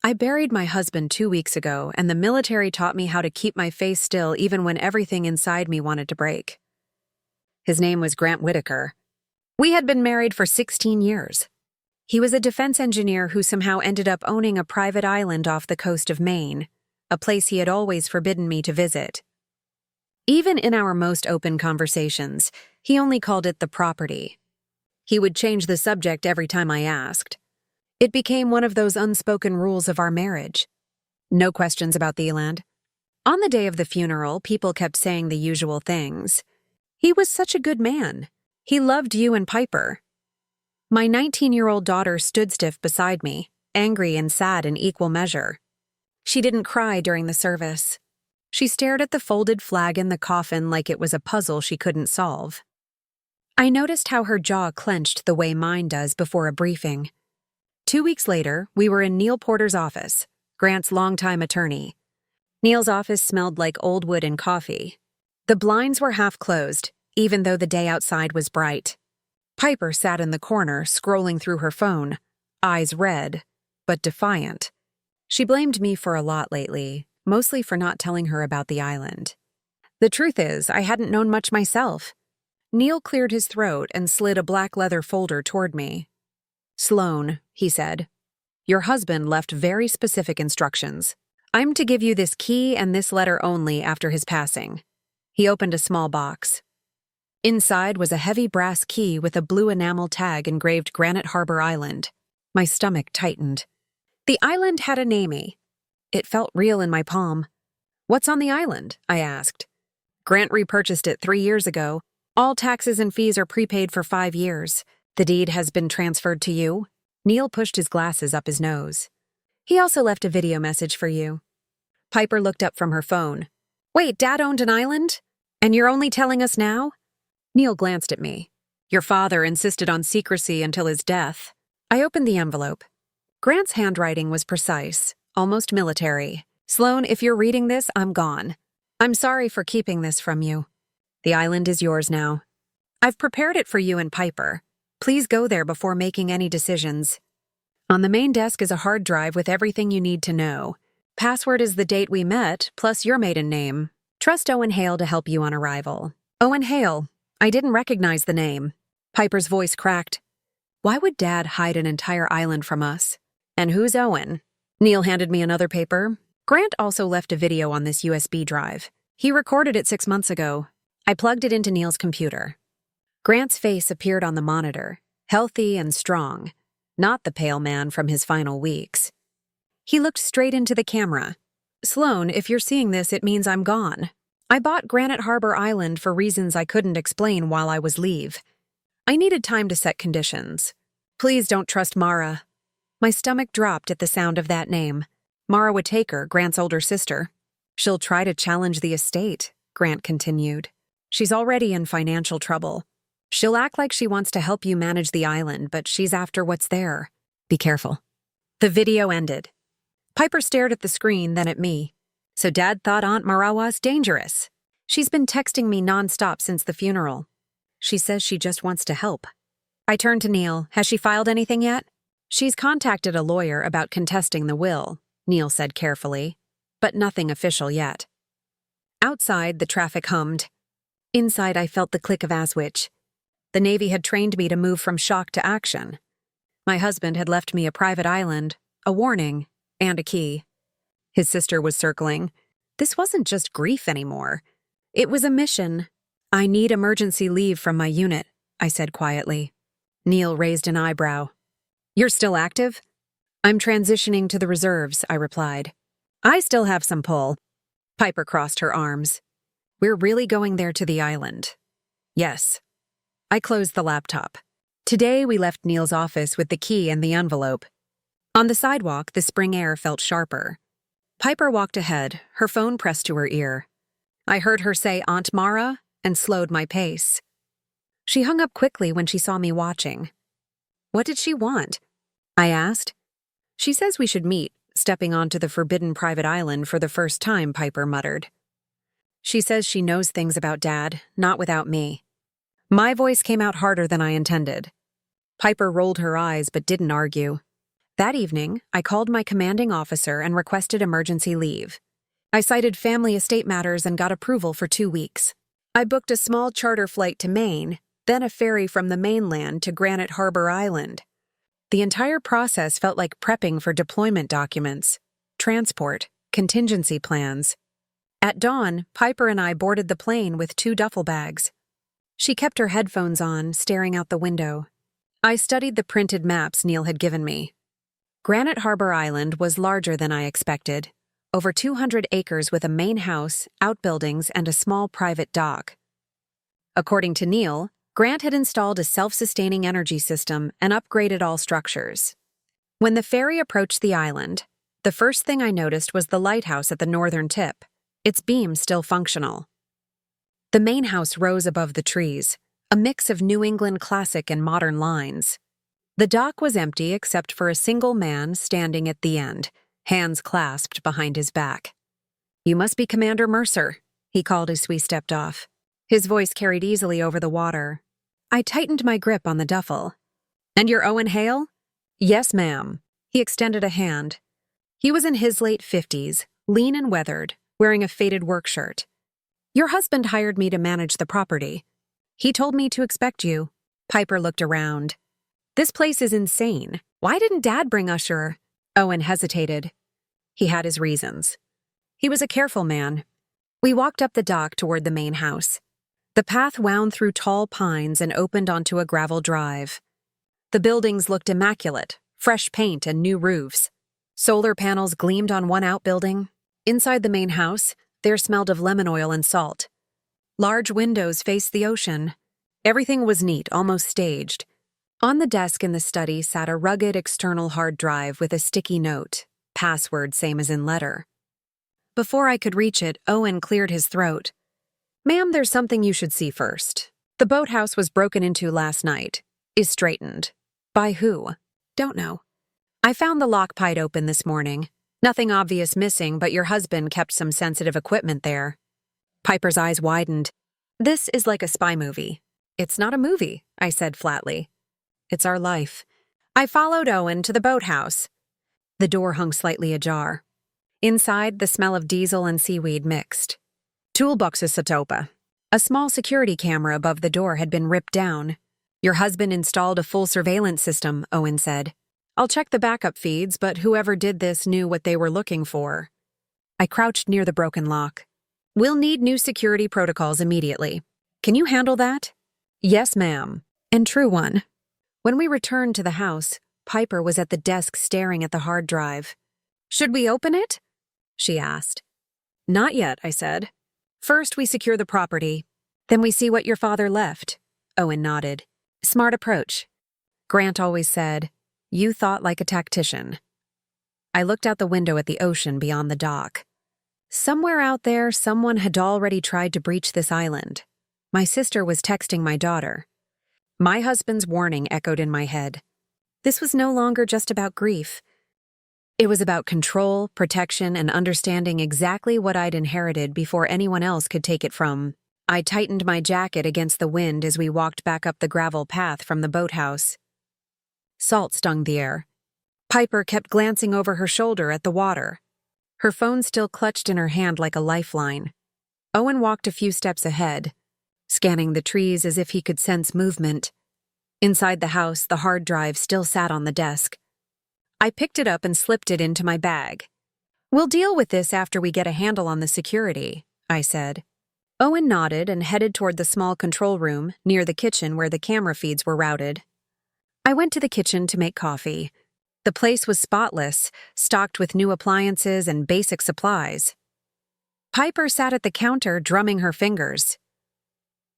I buried my husband 2 weeks ago, and the military taught me how to keep my face still even when everything inside me wanted to break. His name was Grant Whitaker. We had been married for 16 years. He was a defense engineer who somehow ended up owning a private island off the coast of Maine, a place he had always forbidden me to visit. Even in our most open conversations, he only called it the property. He would change the subject every time I asked. It became one of those unspoken rules of our marriage. No questions about the land. On the day of the funeral, people kept saying the usual things. He was such a good man. He loved you and Piper. My 19-year-old daughter stood stiff beside me, angry and sad in equal measure. She didn't cry during the service. She stared at the folded flag in the coffin like it was a puzzle she couldn't solve. I noticed how her jaw clenched the way mine does before a briefing. 2 weeks later, we were in Neil Porter's office, Grant's longtime attorney. Neil's office smelled like old wood and coffee. The blinds were half closed, even though the day outside was bright. Piper sat in the corner, scrolling through her phone, eyes red, but defiant. She blamed me for a lot lately, mostly for not telling her about the island. The truth is, I hadn't known much myself. Neil cleared his throat and slid a black leather folder toward me. "Sloan," he said, "your husband left very specific instructions. I'm to give you this key and this letter only after his passing." He opened a small box. Inside was a heavy brass key with a blue enamel tag engraved Granite Harbor Island. My stomach tightened. The island had a name. It felt real in my palm. "What's on the island?" I asked. "Grant repurchased it 3 years ago. All taxes and fees are prepaid for 5 years. The deed has been transferred to you." Neil pushed his glasses up his nose. "He also left a video message for you." Piper looked up from her phone. "Wait, Dad owned an island? And you're only telling us now?" Neil glanced at me. "Your father insisted on secrecy until his death." I opened the envelope. Grant's handwriting was precise, almost military. "Sloan, if you're reading this, I'm gone. I'm sorry for keeping this from you. The island is yours now. I've prepared it for you and Piper. Please go there before making any decisions. On the main desk is a hard drive with everything you need to know. Password is the date we met, plus your maiden name. Trust Owen Hale to help you on arrival." "Owen Hale. I didn't recognize the name." Piper's voice cracked. "Why would Dad hide an entire island from us? And who's Owen?" Neil handed me another paper. "Grant also left a video on this USB drive. He recorded it 6 months ago." I plugged it into Neil's computer. Grant's face appeared on the monitor, healthy and strong, not the pale man from his final weeks. He looked straight into the camera. "Sloan, if you're seeing this, it means I'm gone. I bought Granite Harbor Island for reasons I couldn't explain while I was leave. I needed time to set conditions. Please don't trust Mara." My stomach dropped at the sound of that name. Mara Whitaker, Grant's older sister. "She'll try to challenge the estate," Grant continued. "She's already in financial trouble. She'll act like she wants to help you manage the island, but she's after what's there. Be careful." The video ended. Piper stared at the screen, then at me. "So Dad thought Aunt Marawa's dangerous. She's been texting me nonstop since the funeral. She says she just wants to help." I turned to Neil. "Has she filed anything yet?" "She's contacted a lawyer about contesting the will," Neil said carefully, "but nothing official yet." Outside, the traffic hummed. Inside, I felt the click of Aswich. The Navy had trained me to move from shock to action. My husband had left me a private island, a warning, and a key. His sister was circling. This wasn't just grief anymore. It was a mission. "I need emergency leave from my unit," I said quietly. Neil raised an eyebrow. "You're still active?" "I'm transitioning to the reserves," I replied. "I still have some pull." Piper crossed her arms. "We're really going there to the island." "Yes." I closed the laptop. Today we left Neil's office with the key and the envelope. On the sidewalk, the spring air felt sharper. Piper walked ahead, her phone pressed to her ear. I heard her say "Aunt Mara" and slowed my pace. She hung up quickly when she saw me watching. "What did she want?" I asked. "She says we should meet, stepping onto the forbidden private island for the first time," Piper muttered. "She says she knows things about Dad, not without me." My voice came out harder than I intended. Piper rolled her eyes but didn't argue. That evening, I called my commanding officer and requested emergency leave. I cited family estate matters and got approval for 2 weeks. I booked a small charter flight to Maine, then a ferry from the mainland to Granite Harbor Island. The entire process felt like prepping for deployment documents, transport, contingency plans. At dawn, Piper and I boarded the plane with 2 duffel bags. She kept her headphones on, staring out the window. I studied the printed maps Neil had given me. Granite Harbor Island was larger than I expected, over 200 acres with a main house, outbuildings, and a small private dock. According to Neil, Grant had installed a self-sustaining energy system and upgraded all structures. When the ferry approached the island, the first thing I noticed was the lighthouse at the northern tip, its beams still functional. The main house rose above the trees, a mix of New England classic and modern lines. The dock was empty except for a single man standing at the end, hands clasped behind his back. "You must be Commander Mercer," he called as we stepped off. His voice carried easily over the water. I tightened my grip on the duffel. "And you're Owen Hale?" "Yes, ma'am." He extended a hand. He was in his late 50s, lean and weathered, wearing a faded work shirt. "Your husband hired me to manage the property. He told me to expect you." Piper looked around. "This place is insane. Why didn't Dad bring Usher?" Owen hesitated. He had his reasons. He was a careful man. We walked up the dock toward the main house. The path wound through tall pines and opened onto a gravel drive. The buildings looked immaculate, fresh paint and new roofs. Solar panels gleamed on one outbuilding. Inside the main house, there smelled of lemon oil and salt. Large windows faced the ocean. Everything was neat, almost staged. On the desk in the study sat a rugged external hard drive with a sticky note, password same as in letter. Before I could reach it, Owen cleared his throat. "Ma'am, there's something you should see first. The boathouse was broken into last night. Is straightened. By who? Don't know. I found the lock pied open this morning. Nothing obvious missing, but your husband kept some sensitive equipment there." Piper's eyes widened. "This is like a spy movie." "It's not a movie," I said flatly. "It's our life." I followed Owen to the boathouse. The door hung slightly ajar. Inside, the smell of diesel and seaweed mixed. "Toolboxes satopa." A small security camera above the door had been ripped down. "Your husband installed a full surveillance system," Owen said. "I'll check the backup feeds, but whoever did this knew what they were looking for." I crouched near the broken lock. "We'll need new security protocols immediately. Can you handle that?" "Yes, ma'am." And true one. When we returned to the house, Piper was at the desk staring at the hard drive. "Should we open it?" she asked. "Not yet," I said. "First, we secure the property. Then we see what your father left." Owen nodded. "Smart approach." Grant always said, "You thought like a tactician." I looked out the window at the ocean beyond the dock. Somewhere out there, someone had already tried to breach this island. My sister was texting my daughter. My husband's warning echoed in my head. This was no longer just about grief. It was about control, protection, and understanding exactly what I'd inherited before anyone else could take it from. I tightened my jacket against the wind as we walked back up the gravel path from the boathouse. Salt stung the air. Piper kept glancing over her shoulder at the water. Her phone still clutched in her hand like a lifeline. Owen walked a few steps ahead, scanning the trees as if he could sense movement. Inside the house, the hard drive still sat on the desk. I picked it up and slipped it into my bag. "We'll deal with this after we get a handle on the security," I said. Owen nodded and headed toward the small control room near the kitchen where the camera feeds were routed. I went to the kitchen to make coffee. The place was spotless, stocked with new appliances and basic supplies. Piper sat at the counter, drumming her fingers.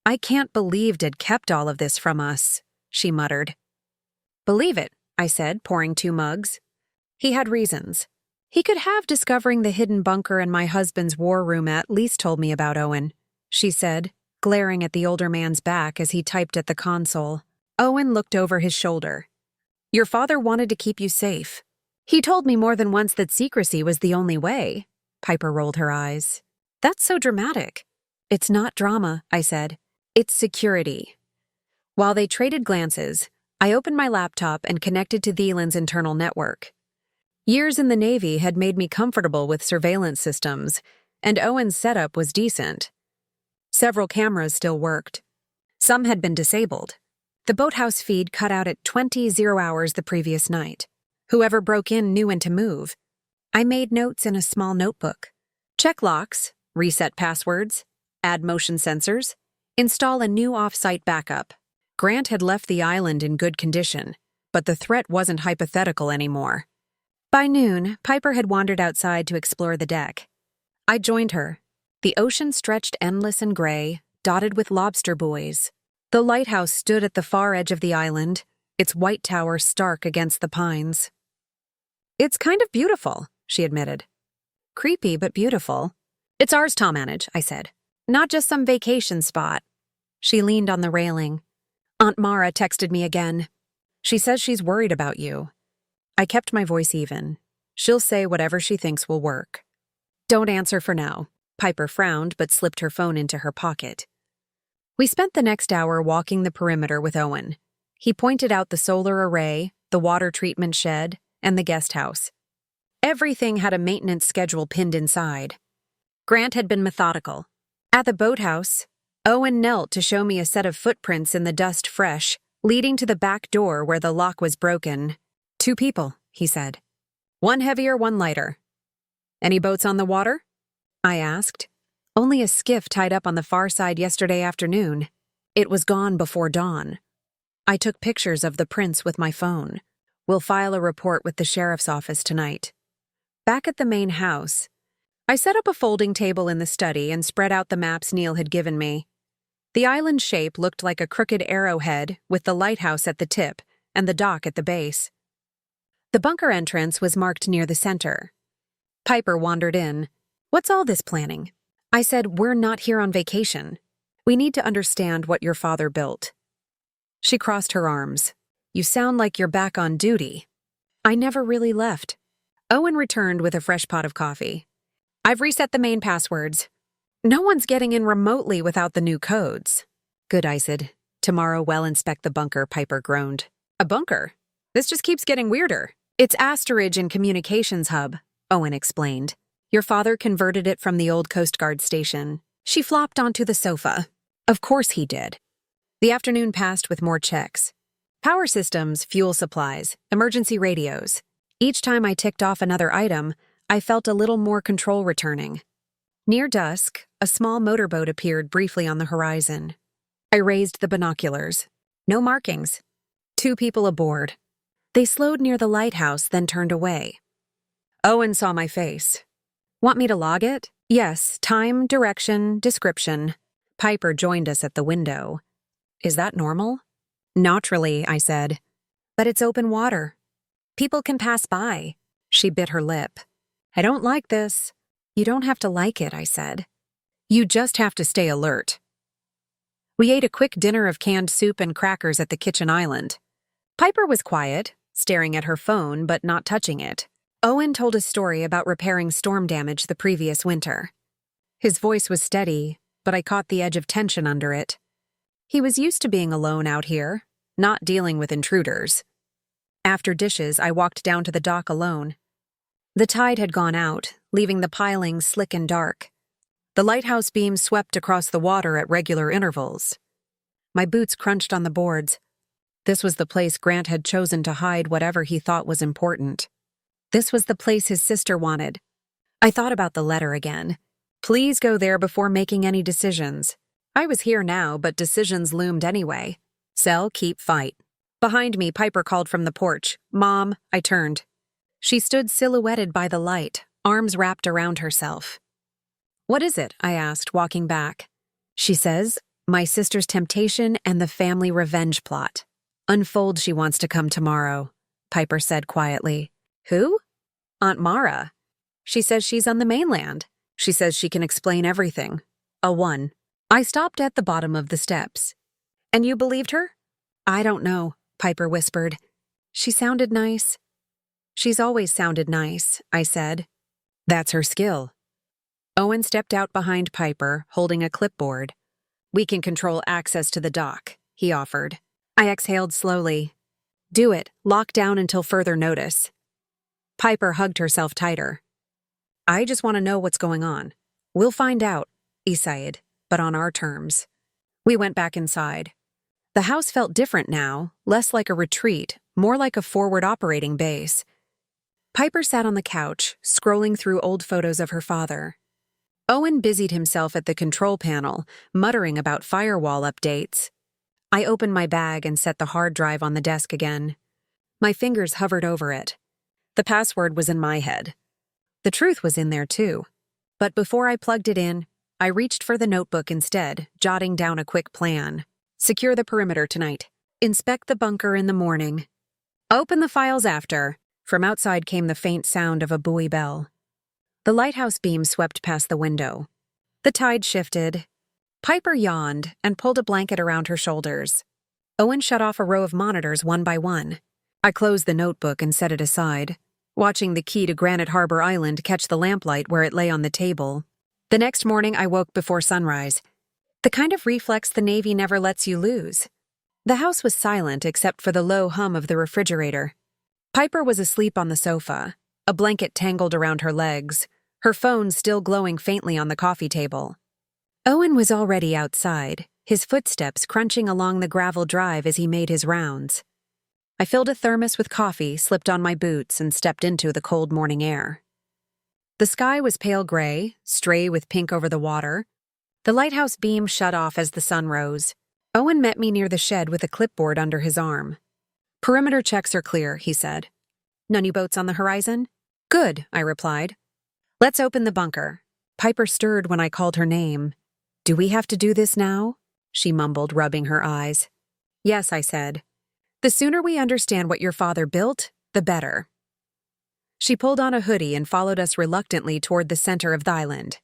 "I can't believe Dad kept all of this from us," she muttered. "Believe it," I said, pouring 2 mugs. He had reasons. He could have discovering the hidden bunker in my husband's war room at least told me about Owen, she said, glaring at the older man's back as he typed at the console. Owen looked over his shoulder. "Your father wanted to keep you safe. He told me more than once that secrecy was the only way." Piper rolled her eyes. "That's so dramatic." "It's not drama," I said. "It's security." While they traded glances, I opened my laptop and connected to Thielen's internal network. Years in the Navy had made me comfortable with surveillance systems, and Owen's setup was decent. Several cameras still worked. Some had been disabled. The boathouse feed cut out at 20:00 hours the previous night. Whoever broke in knew when to move. I made notes in a small notebook. Check locks, reset passwords, add motion sensors, install a new off-site backup. Grant had left the island in good condition, but the threat wasn't hypothetical anymore. By noon, Piper had wandered outside to explore the deck. I joined her. The ocean stretched endless and gray, dotted with lobster buoys. The lighthouse stood at the far edge of the island, its white tower stark against the pines. "It's kind of beautiful," she admitted. "Creepy, but beautiful." "It's ours to manage," I said. "Not just some vacation spot." She leaned on the railing. "Aunt Mara texted me again. She says she's worried about you." I kept my voice even. "She'll say whatever she thinks will work." "Don't answer for now." Piper frowned but slipped her phone into her pocket. We spent the next hour walking the perimeter with Owen. He pointed out the solar array, the water treatment shed, and the guest house. Everything had a maintenance schedule pinned inside. Grant had been methodical. At the boathouse, Owen knelt to show me a set of footprints in the dust fresh, leading to the back door where the lock was broken. "2 people," he said. "One heavier, one lighter." "Any boats on the water?" I asked. "Only a skiff tied up on the far side yesterday afternoon. It was gone before dawn." I took pictures of the prints with my phone. "We'll file a report with the sheriff's office tonight." Back at the main house, I set up a folding table in the study and spread out the maps Neil had given me. The island shape looked like a crooked arrowhead with the lighthouse at the tip and the dock at the base. The bunker entrance was marked near the center. Piper wandered in. "What's all this planning?" I said, "We're not here on vacation. We need to understand what your father built." She crossed her arms. "You sound like you're back on duty." "I never really left." Owen returned with a fresh pot of coffee. "I've reset the main passwords. No one's getting in remotely without the new codes." "Good," I said. "Tomorrow we'll inspect the bunker," Piper groaned. "A bunker? This just keeps getting weirder." "It's Asterage and Communications Hub," Owen explained. "Your father converted it from the old Coast Guard station." She flopped onto the sofa. "Of course he did." The afternoon passed with more checks. Power systems, fuel supplies, emergency radios. Each time I ticked off another item, I felt a little more control returning. Near dusk, a small motorboat appeared briefly on the horizon. I raised the binoculars. No markings. 2 people aboard. They slowed near the lighthouse, then turned away. Owen saw my face. "Want me to log it?" "Yes, time, direction, description." Piper joined us at the window. "Is that normal?" "Not really," I said. "But it's open water. People can pass by." She bit her lip. "I don't like this." "You don't have to like it," I said. "You just have to stay alert." We ate a quick dinner of canned soup and crackers at the kitchen island. Piper was quiet, staring at her phone but not touching it. Owen told a story about repairing storm damage the previous winter. His voice was steady, but I caught the edge of tension under it. He was used to being alone out here, not dealing with intruders. After dishes, I walked down to the dock alone. The tide had gone out, leaving the pilings slick and dark. The lighthouse beams swept across the water at regular intervals. My boots crunched on the boards. This was the place Grant had chosen to hide whatever he thought was important. This was the place his sister wanted. I thought about the letter again. Please go there before making any decisions. I was here now, but decisions loomed anyway. Sell, keep, fight. Behind me, Piper called from the porch. "Mom," I turned. She stood silhouetted by the light, arms wrapped around herself. "What is it?" I asked, walking back. She says, "My sister's temptation and the family revenge plot. Unfold she wants to come tomorrow," Piper said quietly. "Who?" "Aunt Mara. She says she's on the mainland. She says she can explain everything. A 1. I stopped at the bottom of the steps. "And you believed her?" "I don't know," Piper whispered. "She sounded nice." "She's always sounded nice," I said. "That's her skill." Owen stepped out behind Piper, holding a clipboard. "We can control access to the dock," he offered. I exhaled slowly. Do it. Lock down until further notice. Piper hugged herself tighter. I just want to know what's going on. We'll find out, Isaid, but on our terms. We went back inside. The house felt different now, less like a retreat, more like a forward operating base. Piper sat on the couch, scrolling through old photos of her father. Owen busied himself at the control panel, muttering about firewall updates. I opened my bag and set the hard drive on the desk again. My fingers hovered over it. The password was in my head. The truth was in there too. But before I plugged it in, I reached for the notebook instead, jotting down a quick plan. Secure the perimeter tonight. Inspect the bunker in the morning. Open the files after. From outside came the faint sound of a buoy bell. The lighthouse beam swept past the window. The tide shifted. Piper yawned and pulled a blanket around her shoulders. Owen shut off a row of monitors one by one. I closed the notebook and set it aside, watching the key to Granite Harbor Island catch the lamplight where it lay on the table. The next morning I woke before sunrise. The kind of reflex the Navy never lets you lose. The house was silent except for the low hum of the refrigerator. Piper was asleep on the sofa, a blanket tangled around her legs, her phone still glowing faintly on the coffee table. Owen was already outside, his footsteps crunching along the gravel drive as he made his rounds. I filled a thermos with coffee, slipped on my boots, and stepped into the cold morning air. The sky was pale gray, stray with pink over the water. The lighthouse beam shut off as the sun rose. Owen met me near the shed with a clipboard under his arm. Perimeter checks are clear, he said. No new boats on the horizon? Good, I replied. Let's open the bunker. Piper stirred when I called her name. Do we have to do this now? She mumbled, rubbing her eyes. Yes, I said. The sooner we understand what your father built, the better. She pulled on a hoodie and followed us reluctantly toward the center of the island.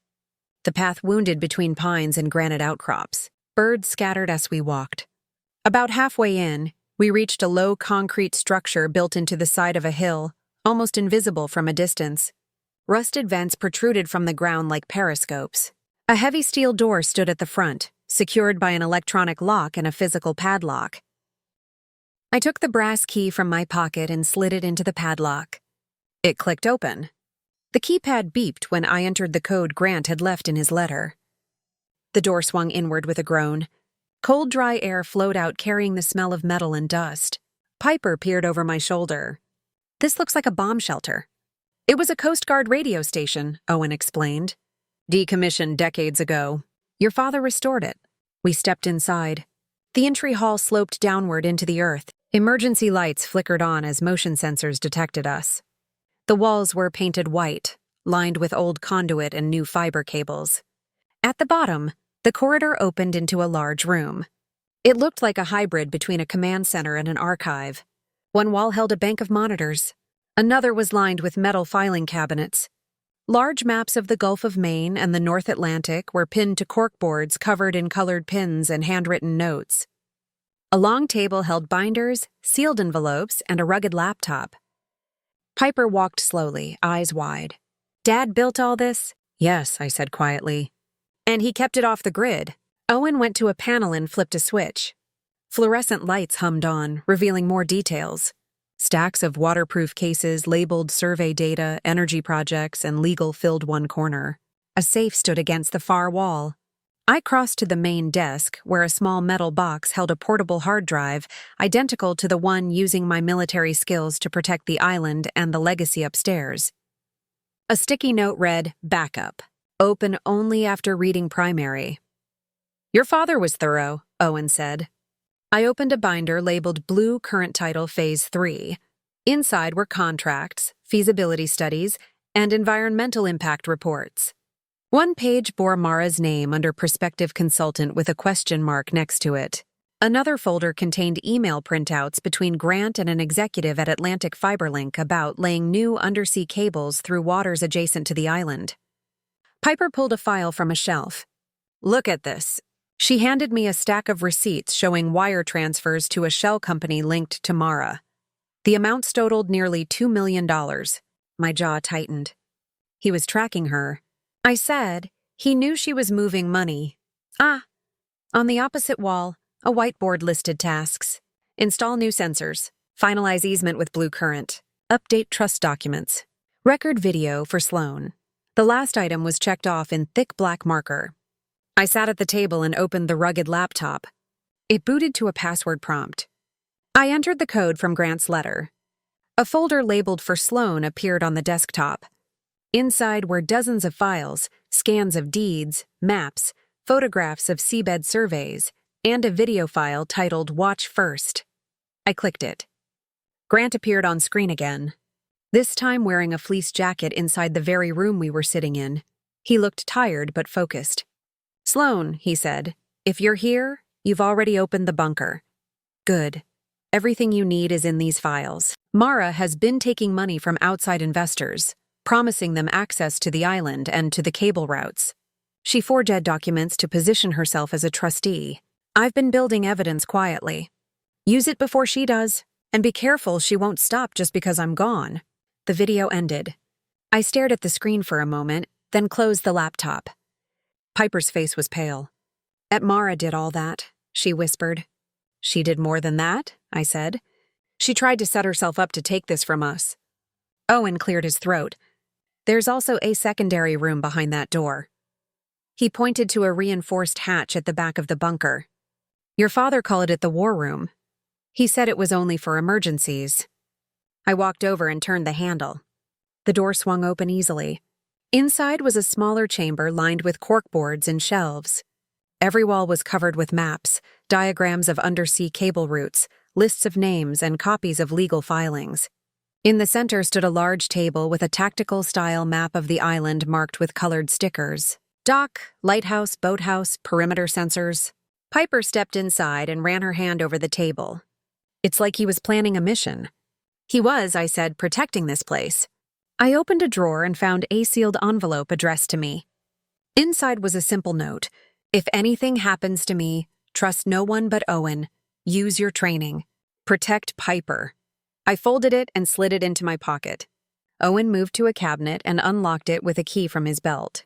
The path wounded between pines and granite outcrops. Birds scattered as we walked. About halfway in, we reached a low concrete structure built into the side of a hill, almost invisible from a distance. Rusted vents protruded from the ground like periscopes. A heavy steel door stood at the front, secured by an electronic lock and a physical padlock. I took the brass key from my pocket and slid it into the padlock. It clicked open. The keypad beeped when I entered the code Grant had left in his letter. The door swung inward with a groan. Cold, dry air flowed out carrying the smell of metal and dust. Piper peered over my shoulder. This looks like a bomb shelter. It was a Coast Guard radio station, Owen explained. Decommissioned decades ago. Your father restored it. We stepped inside. The entry hall sloped downward into the earth. Emergency lights flickered on as motion sensors detected us. The walls were painted white, lined with old conduit and new fiber cables. At the bottom, the corridor opened into a large room. It looked like a hybrid between a command center and an archive. One wall held a bank of monitors. Another was lined with metal filing cabinets. Large maps of the Gulf of Maine and the North Atlantic were pinned to corkboards covered in colored pins and handwritten notes. A long table held binders, sealed envelopes, and a rugged laptop. Piper walked slowly, eyes wide. Dad built all this? Yes, I said quietly. And he kept it off the grid. Owen went to a panel and flipped a switch. Fluorescent lights hummed on, revealing more details. Stacks of waterproof cases labeled survey data, energy projects, and legal filled one corner. A safe stood against the far wall. I crossed to the main desk, where a small metal box held a portable hard drive, identical to the one using my military skills to protect the island and the legacy upstairs. A sticky note read, "Backup. Open only after reading primary." Your father was thorough, Owen said. I opened a binder labeled Blue Current Title Phase 3. Inside were contracts, feasibility studies, and environmental impact reports. One page bore Mara's name under prospective consultant with a question mark next to it. Another folder contained email printouts between Grant and an executive at Atlantic Fiberlink about laying new undersea cables through waters adjacent to the island. Piper pulled a file from a shelf. Look at this. She handed me a stack of receipts showing wire transfers to a shell company linked to Mara. The amounts totaled nearly $2 million. My jaw tightened. He was tracking her. I said, he knew she was moving money. On the opposite wall, a whiteboard listed tasks. Install new sensors. Finalize easement with Blue Current. Update trust documents. Record video for Sloan. The last item was checked off in thick black marker. I sat at the table and opened the rugged laptop. It booted to a password prompt. I entered the code from Grant's letter. A folder labeled for Sloan appeared on the desktop. Inside were dozens of files, scans of deeds, maps, photographs of seabed surveys, and a video file titled Watch First. I clicked it. Grant appeared on screen again, this time wearing a fleece jacket inside the very room we were sitting in. He looked tired but focused. "Sloan," he said, "if you're here, you've already opened the bunker. Good. Everything you need is in these files. Mara has been taking money from outside investors, promising them access to the island and to the cable routes. She forged documents to position herself as a trustee. I've been building evidence quietly. Use it before she does, and be careful she won't stop just because I'm gone." The video ended. I stared at the screen for a moment, then closed the laptop. Piper's face was pale. "At Mara did all that," she whispered. "She did more than that," I said. "She tried to set herself up to take this from us." Owen cleared his throat. "There's also a secondary room behind that door." He pointed to a reinforced hatch at the back of the bunker. "Your father called it the war room. He said it was only for emergencies." I walked over and turned the handle. The door swung open easily. Inside was a smaller chamber lined with corkboards and shelves. Every wall was covered with maps, diagrams of undersea cable routes, lists of names, and copies of legal filings. In the center stood a large table with a tactical-style map of the island marked with colored stickers. Dock, lighthouse, boathouse, perimeter sensors. Piper stepped inside and ran her hand over the table. It's like he was planning a mission. "He was," I said, "protecting this place." I opened a drawer and found a sealed envelope addressed to me. Inside was a simple note. "If anything happens to me, trust no one but Owen. Use your training. Protect Piper." I folded it and slid it into my pocket. Owen moved to a cabinet and unlocked it with a key from his belt.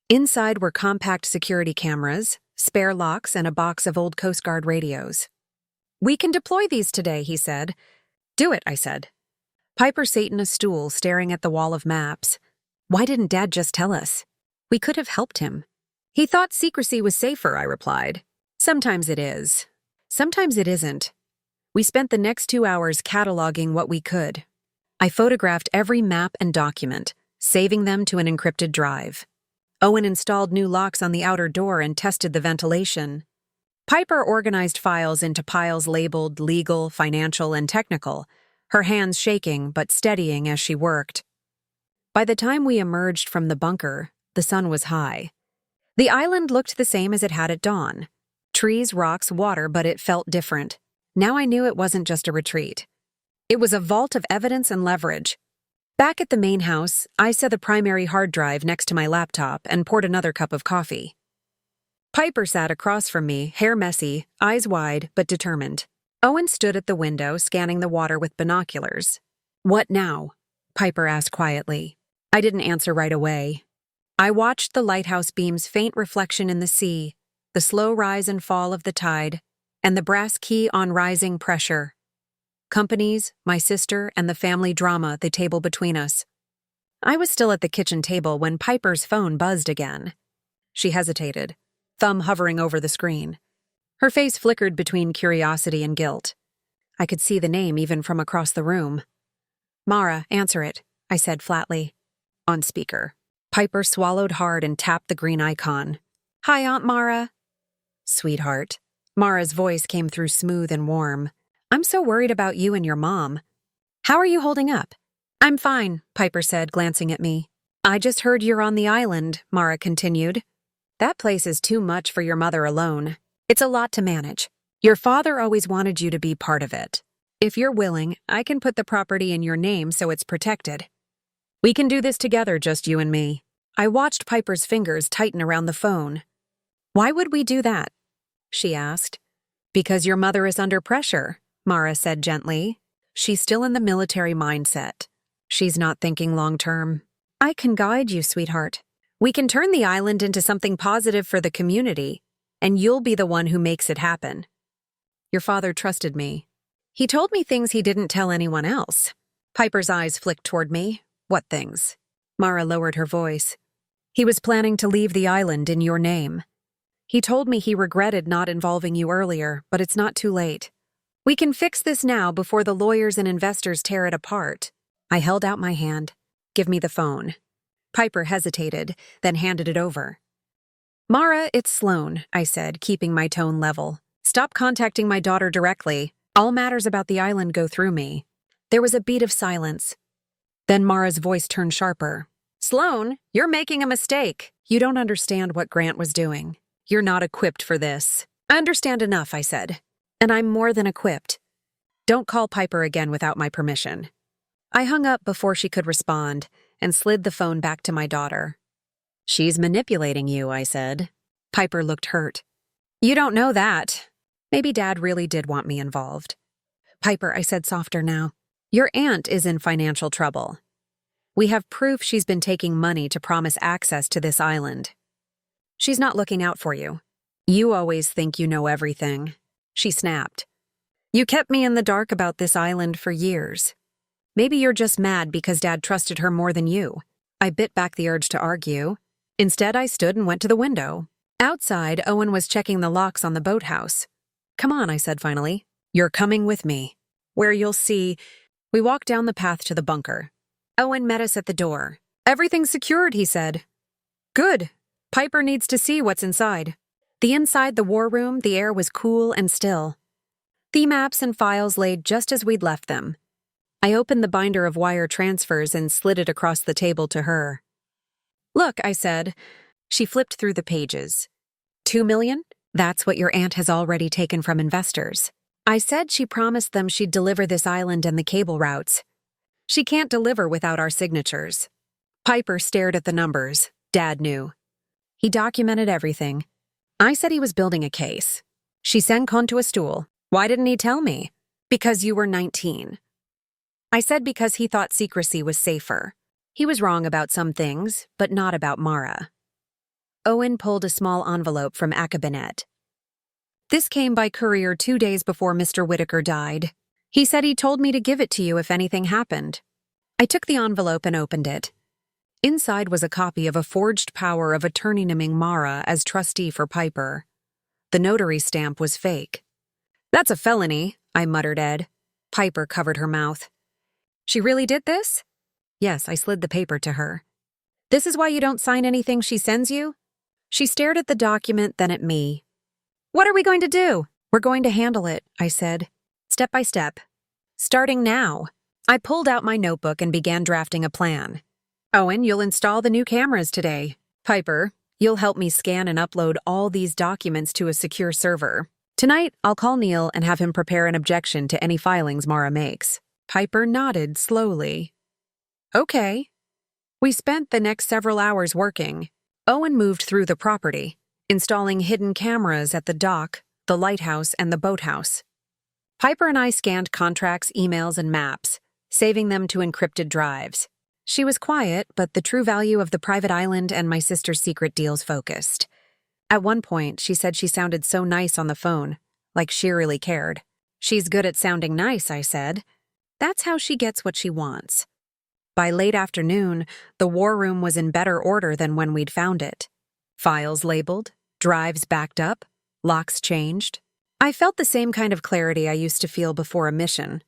Inside were compact security cameras, spare locks, and a box of old Coast Guard radios. "We can deploy these today," he said. "Do it," I said. Piper sat in a stool staring at the wall of maps. "Why didn't Dad just tell us? We could have helped him." "He thought secrecy was safer," I replied. "Sometimes it is. Sometimes it isn't." We spent the next 2 hours cataloging what we could. I photographed every map and document, saving them to an encrypted drive. Owen installed new locks on the outer door and tested the ventilation. Piper organized files into piles labeled legal, financial, and technical, her hands shaking but steadying as she worked. By the time we emerged from the bunker, the sun was high. The island looked the same as it had at dawn. Trees, rocks, water, but it felt different. Now I knew it wasn't just a retreat. It was a vault of evidence and leverage. Back at the main house, I set the primary hard drive next to my laptop and poured another cup of coffee. Piper sat across from me, hair messy, eyes wide, but determined. Owen stood at the window, scanning the water with binoculars. "What now?" Piper asked quietly. I didn't answer right away. I watched the lighthouse beam's faint reflection in the sea, the slow rise and fall of the tide, and the brass key on rising pressure. Companies, my sister, and the family drama, the table between us. I was still at the kitchen table when Piper's phone buzzed again. She hesitated, thumb hovering over the screen. Her face flickered between curiosity and guilt. I could see the name even from across the room. "Mara, answer it," I said flatly. On speaker. Piper swallowed hard and tapped the green icon. "Hi, Aunt Mara." "Sweetheart." Mara's voice came through smooth and warm. "I'm so worried about you and your mom. How are you holding up?" "I'm fine," Piper said, glancing at me. "I just heard you're on the island," Mara continued. "That place is too much for your mother alone. It's a lot to manage. Your father always wanted you to be part of it. If you're willing, I can put the property in your name so it's protected. We can do this together, just you and me." I watched Piper's fingers tighten around the phone. "Why would we do that?" she asked. "Because your mother is under pressure," Mara said gently. "She's still in the military mindset. She's not thinking long-term. I can guide you, sweetheart. We can turn the island into something positive for the community, and you'll be the one who makes it happen." Your father trusted me. He told me things he didn't tell anyone else. Piper's eyes flicked toward me. What things? Mara lowered her voice. He was planning to leave the island in your name. He told me he regretted not involving you earlier, but it's not too late. We can fix this now before the lawyers and investors tear it apart. I held out my hand. Give me the phone. Piper hesitated, then handed it over. Mara, it's Sloane, I said, keeping my tone level. Stop contacting my daughter directly. All matters about the island go through me. There was a beat of silence. Then Mara's voice turned sharper. Sloane, you're making a mistake. You don't understand what Grant was doing. You're not equipped for this. I understand enough, I said. And I'm more than equipped. Don't call Piper again without my permission. I hung up before she could respond and slid the phone back to my daughter. She's manipulating you, I said. Piper looked hurt. You don't know that. Maybe Dad really did want me involved. Piper, I said softer now. Your aunt is in financial trouble. We have proof she's been taking money to promise access to this island. She's not looking out for you. You always think you know everything. She snapped. You kept me in the dark about this island for years. Maybe you're just mad because Dad trusted her more than you. I bit back the urge to argue. Instead, I stood and went to the window. Outside, Owen was checking the locks on the boathouse. Come on, I said finally. You're coming with me. Where you'll see. We walked down the path to the bunker. Owen met us at the door. Everything's secured, he said. Good. Piper needs to see what's inside. Inside the war room, the air was cool and still. The maps and files laid just as we'd left them. I opened the binder of wire transfers and slid it across the table to her. Look, I said. She flipped through the pages. 2 million? That's what your aunt has already taken from investors. I said she promised them she'd deliver this island and the cable routes. She can't deliver without our signatures. Piper stared at the numbers. Dad knew. He documented everything. I said he was building a case. She sank onto a stool. Why didn't he tell me? Because you were 19. I said because he thought secrecy was safer. He was wrong about some things, but not about Mara. Owen pulled a small envelope from a cabinet. This came by courier 2 days before Mr. Whitaker died. He said he told me to give it to you if anything happened. I took the envelope and opened it. Inside was a copy of a forged power of attorney naming Mara as trustee for Piper. The notary stamp was fake. That's a felony, I muttered Ed. Piper covered her mouth. She really did this? Yes, I slid the paper to her. This is why you don't sign anything she sends you? She stared at the document, then at me. What are we going to do? We're going to handle it, I said. Step by step. Starting now. I pulled out my notebook and began drafting a plan. Owen, you'll install the new cameras today. Piper, you'll help me scan and upload all these documents to a secure server. Tonight, I'll call Neil and have him prepare an objection to any filings Mara makes. Piper nodded slowly. Okay. We spent the next several hours working. Owen moved through the property, installing hidden cameras at the dock, the lighthouse, and the boathouse. Piper and I scanned contracts, emails, and maps, saving them to encrypted drives. She was quiet, but the true value of the private island and my sister's secret deals focused. At one point, she said she sounded so nice on the phone, like she really cared. She's good at sounding nice, I said. That's how she gets what she wants. By late afternoon, the war room was in better order than when we'd found it. Files labeled, drives backed up, locks changed. I felt the same kind of clarity I used to feel before a mission.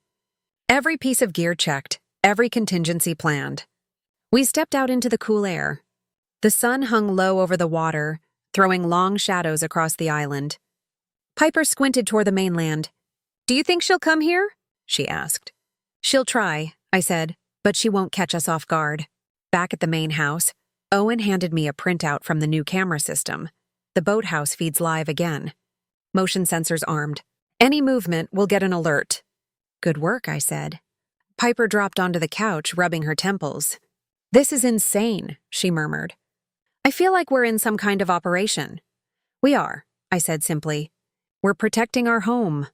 Every piece of gear checked, every contingency planned. We stepped out into the cool air. The sun hung low over the water, throwing long shadows across the island. Piper squinted toward the mainland. Do you think she'll come here? She asked. She'll try, I said, but she won't catch us off guard. Back at the main house, Owen handed me a printout from the new camera system. The boathouse feeds live again. Motion sensors armed. Any movement will get an alert. Good work, I said. Piper dropped onto the couch, rubbing her temples. This is insane, she murmured. I feel like we're in some kind of operation. We are, I said simply. We're protecting our home.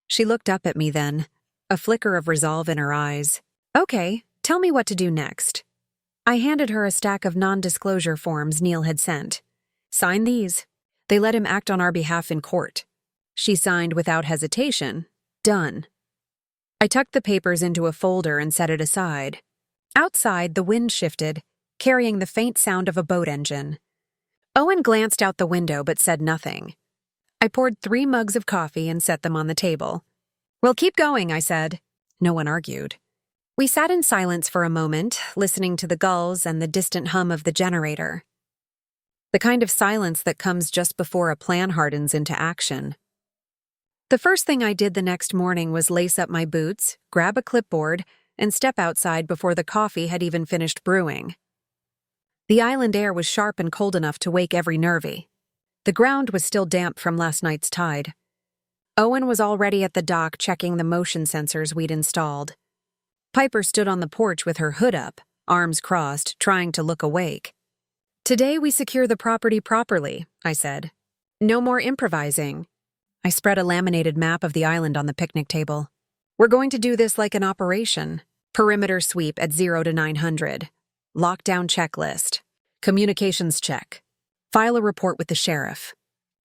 She looked up at me then, a flicker of resolve in her eyes. Okay, tell me what to do next. I handed her a stack of non-disclosure forms Neil had sent. Sign these. They let him act on our behalf in court. She signed without hesitation. Done. I tucked the papers into a folder and set it aside. Outside, the wind shifted, carrying the faint sound of a boat engine. Owen glanced out the window but said nothing. I poured 3 mugs of coffee and set them on the table. "We'll keep going," I said. No one argued. We sat in silence for a moment, listening to the gulls and the distant hum of the generator. The kind of silence that comes just before a plan hardens into action. The first thing I did the next morning was lace up my boots, grab a clipboard, and step outside before the coffee had even finished brewing. The island air was sharp and cold enough to wake every nervy. The ground was still damp from last night's tide. Owen was already at the dock checking the motion sensors we'd installed. Piper stood on the porch with her hood up, arms crossed, trying to look awake. "Today we secure the property properly," I said. "No more improvising." I spread a laminated map of the island on the picnic table. "We're going to do this like an operation. Perimeter sweep at 0 to 900. Lockdown checklist. Communications check. File a report with the sheriff.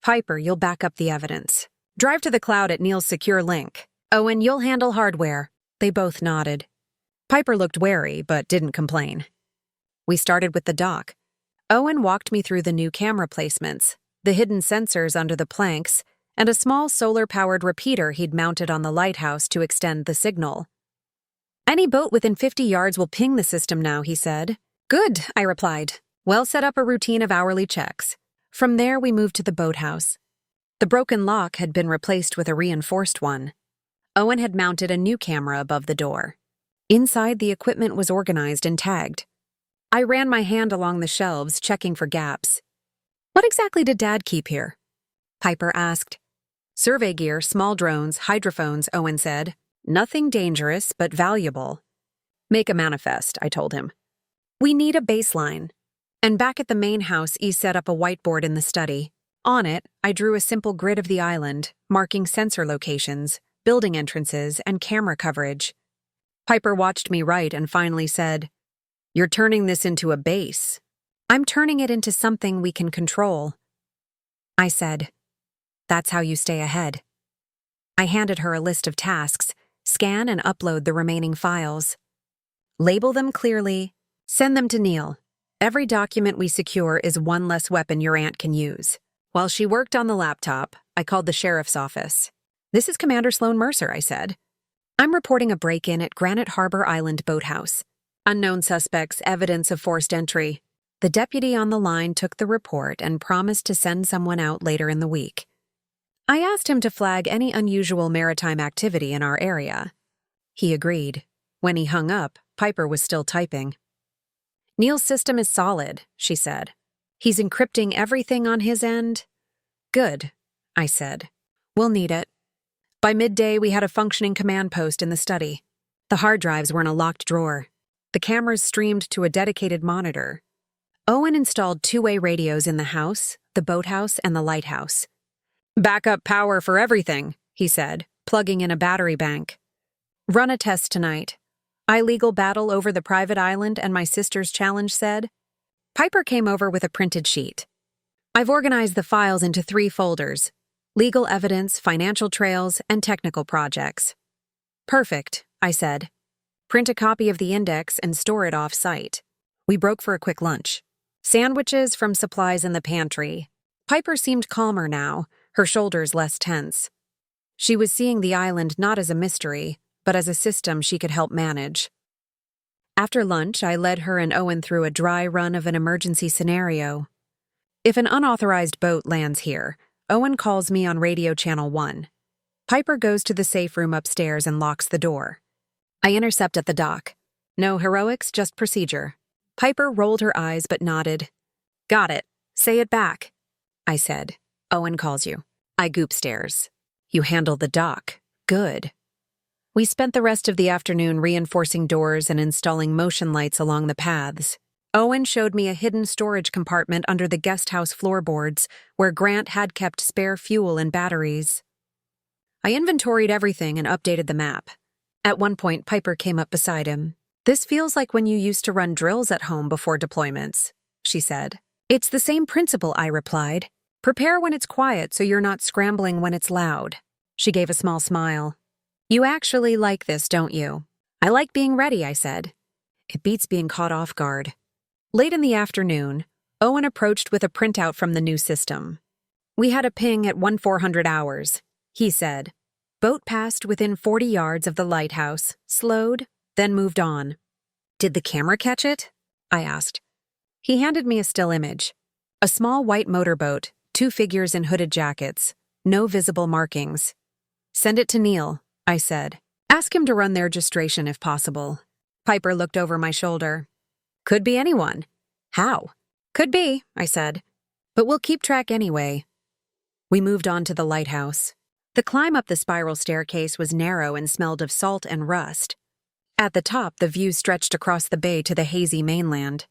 Piper, you'll back up the evidence. Drive to the cloud at Neil's secure link. Owen, you'll handle hardware." They both nodded. Piper looked wary, but didn't complain. We started with the dock. Owen walked me through the new camera placements, the hidden sensors under the planks, and a small solar-powered repeater he'd mounted on the lighthouse to extend the signal. "Any boat within 50 yards will ping the system now," he said. "Good," I replied. "We'll set up a routine of hourly checks." From there, we moved to the boathouse. The broken lock had been replaced with a reinforced one. Owen had mounted a new camera above the door. Inside, the equipment was organized and tagged. I ran my hand along the shelves, checking for gaps. "What exactly did Dad keep here?" Piper asked. "Survey gear, small drones, hydrophones," Owen said. "Nothing dangerous, but valuable." "Make a manifest," I told him. "We need a baseline." And back at the main house, E set up a whiteboard in the study. On it, I drew a simple grid of the island, marking sensor locations, building entrances, and camera coverage. Piper watched me write and finally said, "You're turning this into a base." "I'm turning it into something we can control." I said, "That's how you stay ahead." I handed her a list of tasks, scan and upload the remaining files. Label them clearly, send them to Neil. Every document we secure is one less weapon your aunt can use. While she worked on the laptop, I called the sheriff's office. "This is Commander Sloan Mercer," I said. "I'm reporting a break-in at Granite Harbor Island Boathouse. Unknown suspects, evidence of forced entry." The deputy on the line took the report and promised to send someone out later in the week. I asked him to flag any unusual maritime activity in our area. He agreed. When he hung up, Piper was still typing. "Neil's system is solid," she said. "He's encrypting everything on his end." "Good," I said. "We'll need it." By midday, we had a functioning command post in the study. The hard drives were in a locked drawer. The cameras streamed to a dedicated monitor. Owen installed 2-way radios in the house, the boathouse, and the lighthouse. "Backup power for everything," he said, plugging in a battery bank. "Run a test tonight." "I legal battle over the private island and my sister's challenge said." Piper came over with a printed sheet. "I've organized the files into 3 folders: legal evidence, financial trails, and technical projects." "Perfect," I said. "Print a copy of the index and store it off-site." We broke for a quick lunch. Sandwiches from supplies in the pantry. Piper seemed calmer now, her shoulders less tense. She was seeing the island not as a mystery, but as a system she could help manage. After lunch, I led her and Owen through a dry run of an emergency scenario. If an unauthorized boat lands here, Owen calls me on radio channel 1. Piper goes to the safe room upstairs and locks the door. I intercept at the dock. No heroics, just procedure. Piper rolled her eyes but nodded. "Got it. Say it back." I said, "Owen calls you." I goop stares. "You handle the dock. Good." We spent the rest of the afternoon reinforcing doors and installing motion lights along the paths. Owen showed me a hidden storage compartment under the guest house floorboards where Grant had kept spare fuel and batteries. I inventoried everything and updated the map. At one point, Piper came up beside him. "This feels like when you used to run drills at home before deployments," she said. "It's the same principle," I replied. "Prepare when it's quiet so you're not scrambling when it's loud." She gave a small smile. You actually like this, don't you? I like being ready, I said. It beats being caught off guard. Late in the afternoon, Owen approached with a printout from the new system. We had a ping at 1400 hours, he said. Boat passed within 40 yards of the lighthouse, slowed, then moved on. Did the camera catch it? I asked. He handed me a still image. A small white motorboat, 2 figures in hooded jackets, no visible markings. Send it to Neil, I said. Ask him to run their registration if possible. Piper looked over my shoulder. Could be anyone. How? Could be, I said. But we'll keep track anyway. We moved on to the lighthouse. The climb up the spiral staircase was narrow and smelled of salt and rust. At the top, the view stretched across the bay to the hazy mainland.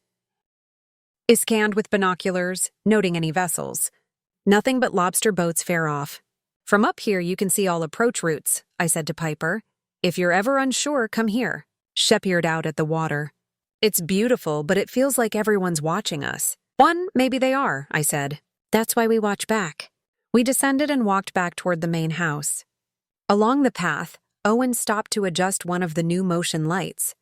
I scanned with binoculars, noting any vessels. Nothing but lobster boats fare off. From up here, you can see all approach routes, I said to Piper. If you're ever unsure, come here. She peered out at the water. It's beautiful, but it feels like everyone's watching us. Maybe they are, I said. That's why we watch back. We descended and walked back toward the main house. Along the path, Owen stopped to adjust one of the new motion lights.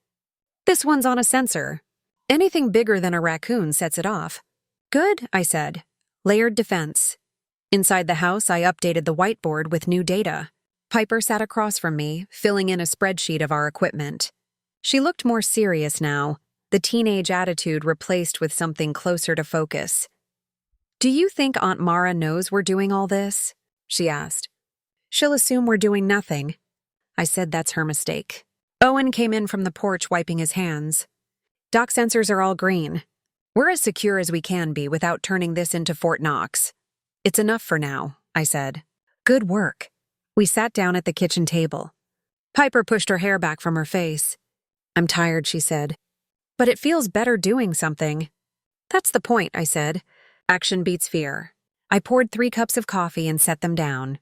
This one's on a sensor. Anything bigger than a raccoon sets it off. Good, I said. Layered defense. Inside the house, I updated the whiteboard with new data. Piper sat across from me, filling in a spreadsheet of our equipment. She looked more serious now, the teenage attitude replaced with something closer to focus. Do you think Aunt Mara knows we're doing all this? She asked. She'll assume we're doing nothing. I said that's her mistake. Owen came in from the porch wiping his hands. Dock sensors are all green. We're as secure as we can be without turning this into Fort Knox. It's enough for now, I said. Good work. We sat down at the kitchen table. Piper pushed her hair back from her face. I'm tired, she said. But it feels better doing something. That's the point, I said. Action beats fear. I poured 3 cups of coffee and set them down.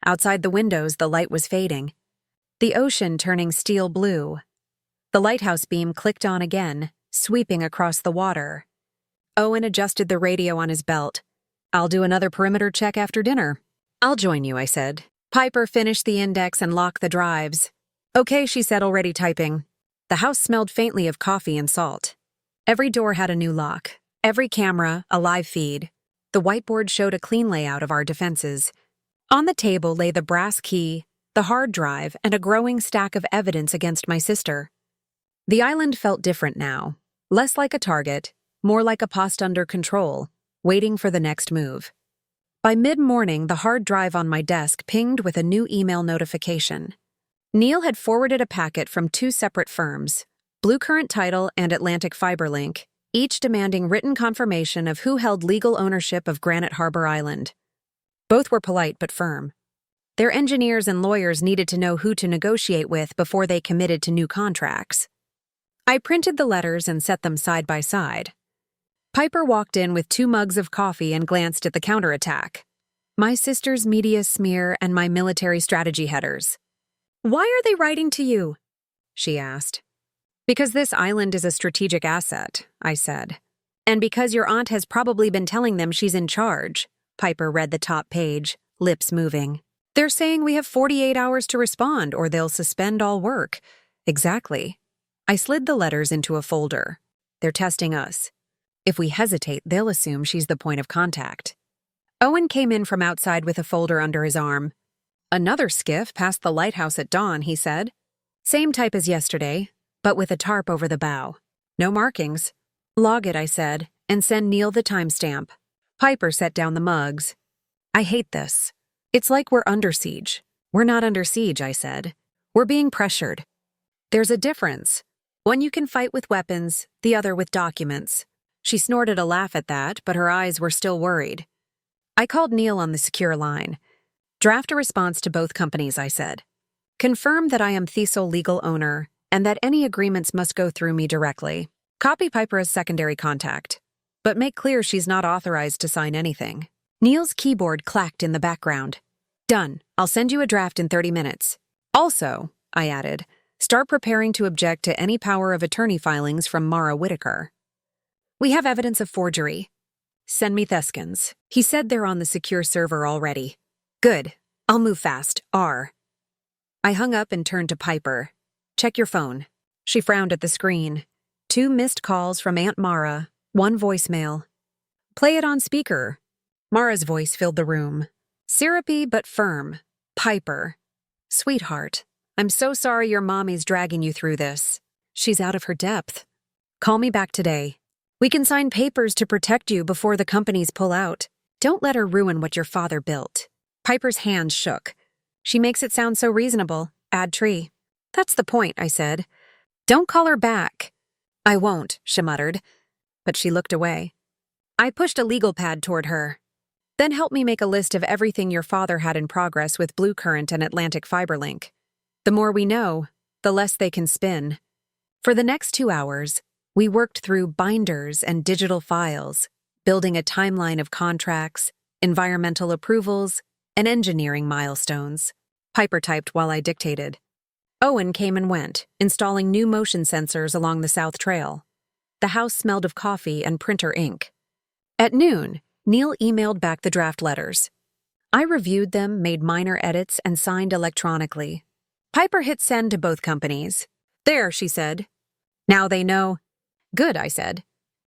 Outside the windows, the light was fading. The ocean turning steel blue. The lighthouse beam clicked on again, sweeping across the water. Owen adjusted the radio on his belt. I'll do another perimeter check after dinner. I'll join you, I said. Piper finished the index and locked the drives. Okay, she said, already typing. The house smelled faintly of coffee and salt. Every door had a new lock. Every camera, a live feed. The whiteboard showed a clean layout of our defenses. On the table lay the brass key, the hard drive, and a growing stack of evidence against my sister. The island felt different now. Less like a target, more like a post under control, waiting for the next move. By mid-morning, the hard drive on my desk pinged with a new email notification. Neil had forwarded a packet from 2 separate firms, Blue Current Title and Atlantic Fiberlink, each demanding written confirmation of who held legal ownership of Granite Harbor Island. Both were polite but firm. Their engineers and lawyers needed to know who to negotiate with before they committed to new contracts. I printed the letters and set them side by side. Piper walked in with 2 mugs of coffee and glanced at the counterattack. My sister's media smear and my military strategy headers. Why are they writing to you? She asked. Because this island is a strategic asset, I said. And because your aunt has probably been telling them she's in charge. Piper read the top page, lips moving. They're saying we have 48 hours to respond or they'll suspend all work. Exactly. I slid the letters into a folder. They're testing us. If we hesitate, they'll assume she's the point of contact. Owen came in from outside with a folder under his arm. Another skiff passed the lighthouse at dawn, he said. Same type as yesterday, but with a tarp over the bow. No markings. Log it, I said, and send Neil the timestamp. Piper set down the mugs. I hate this. It's like we're under siege. We're not under siege, I said. We're being pressured. There's a difference. One you can fight with weapons, the other with documents. She snorted a laugh at that, but her eyes were still worried. I called Neil on the secure line. Draft a response to both companies, I said. Confirm that I am Thesol legal owner and that any agreements must go through me directly. Copy Piper as secondary contact, but make clear she's not authorized to sign anything. Neil's keyboard clacked in the background. Done. I'll send you a draft in 30 minutes. Also, I added, start preparing to object to any power of attorney filings from Mara Whitaker. We have evidence of forgery. Send me Theskins. He said they're on the secure server already. Good. I'll move fast. R. I hung up and turned to Piper. Check your phone. She frowned at the screen. 2 missed calls from Aunt Mara, 1 voicemail. Play it on speaker. Mara's voice filled the room. Syrupy but firm. Piper. Sweetheart, I'm so sorry your mommy's dragging you through this. She's out of her depth. Call me back today. We can sign papers to protect you before the companies pull out. Don't let her ruin what your father built. Piper's hands shook. She makes it sound so reasonable. Add tree. That's the point, I said. Don't call her back. I won't, she muttered. But she looked away. I pushed a legal pad toward her. Then help me make a list of everything your father had in progress with Blue Current and Atlantic Fiberlink. The more we know, the less they can spin. For the next 2 hours, we worked through binders and digital files, building a timeline of contracts, environmental approvals, and engineering milestones. Piper typed while I dictated. Owen came and went, installing new motion sensors along the South Trail. The house smelled of coffee and printer ink. At noon, Neil emailed back the draft letters. I reviewed them, made minor edits, and signed electronically. Piper hit send to both companies. There, she said. Now they know. Good, I said.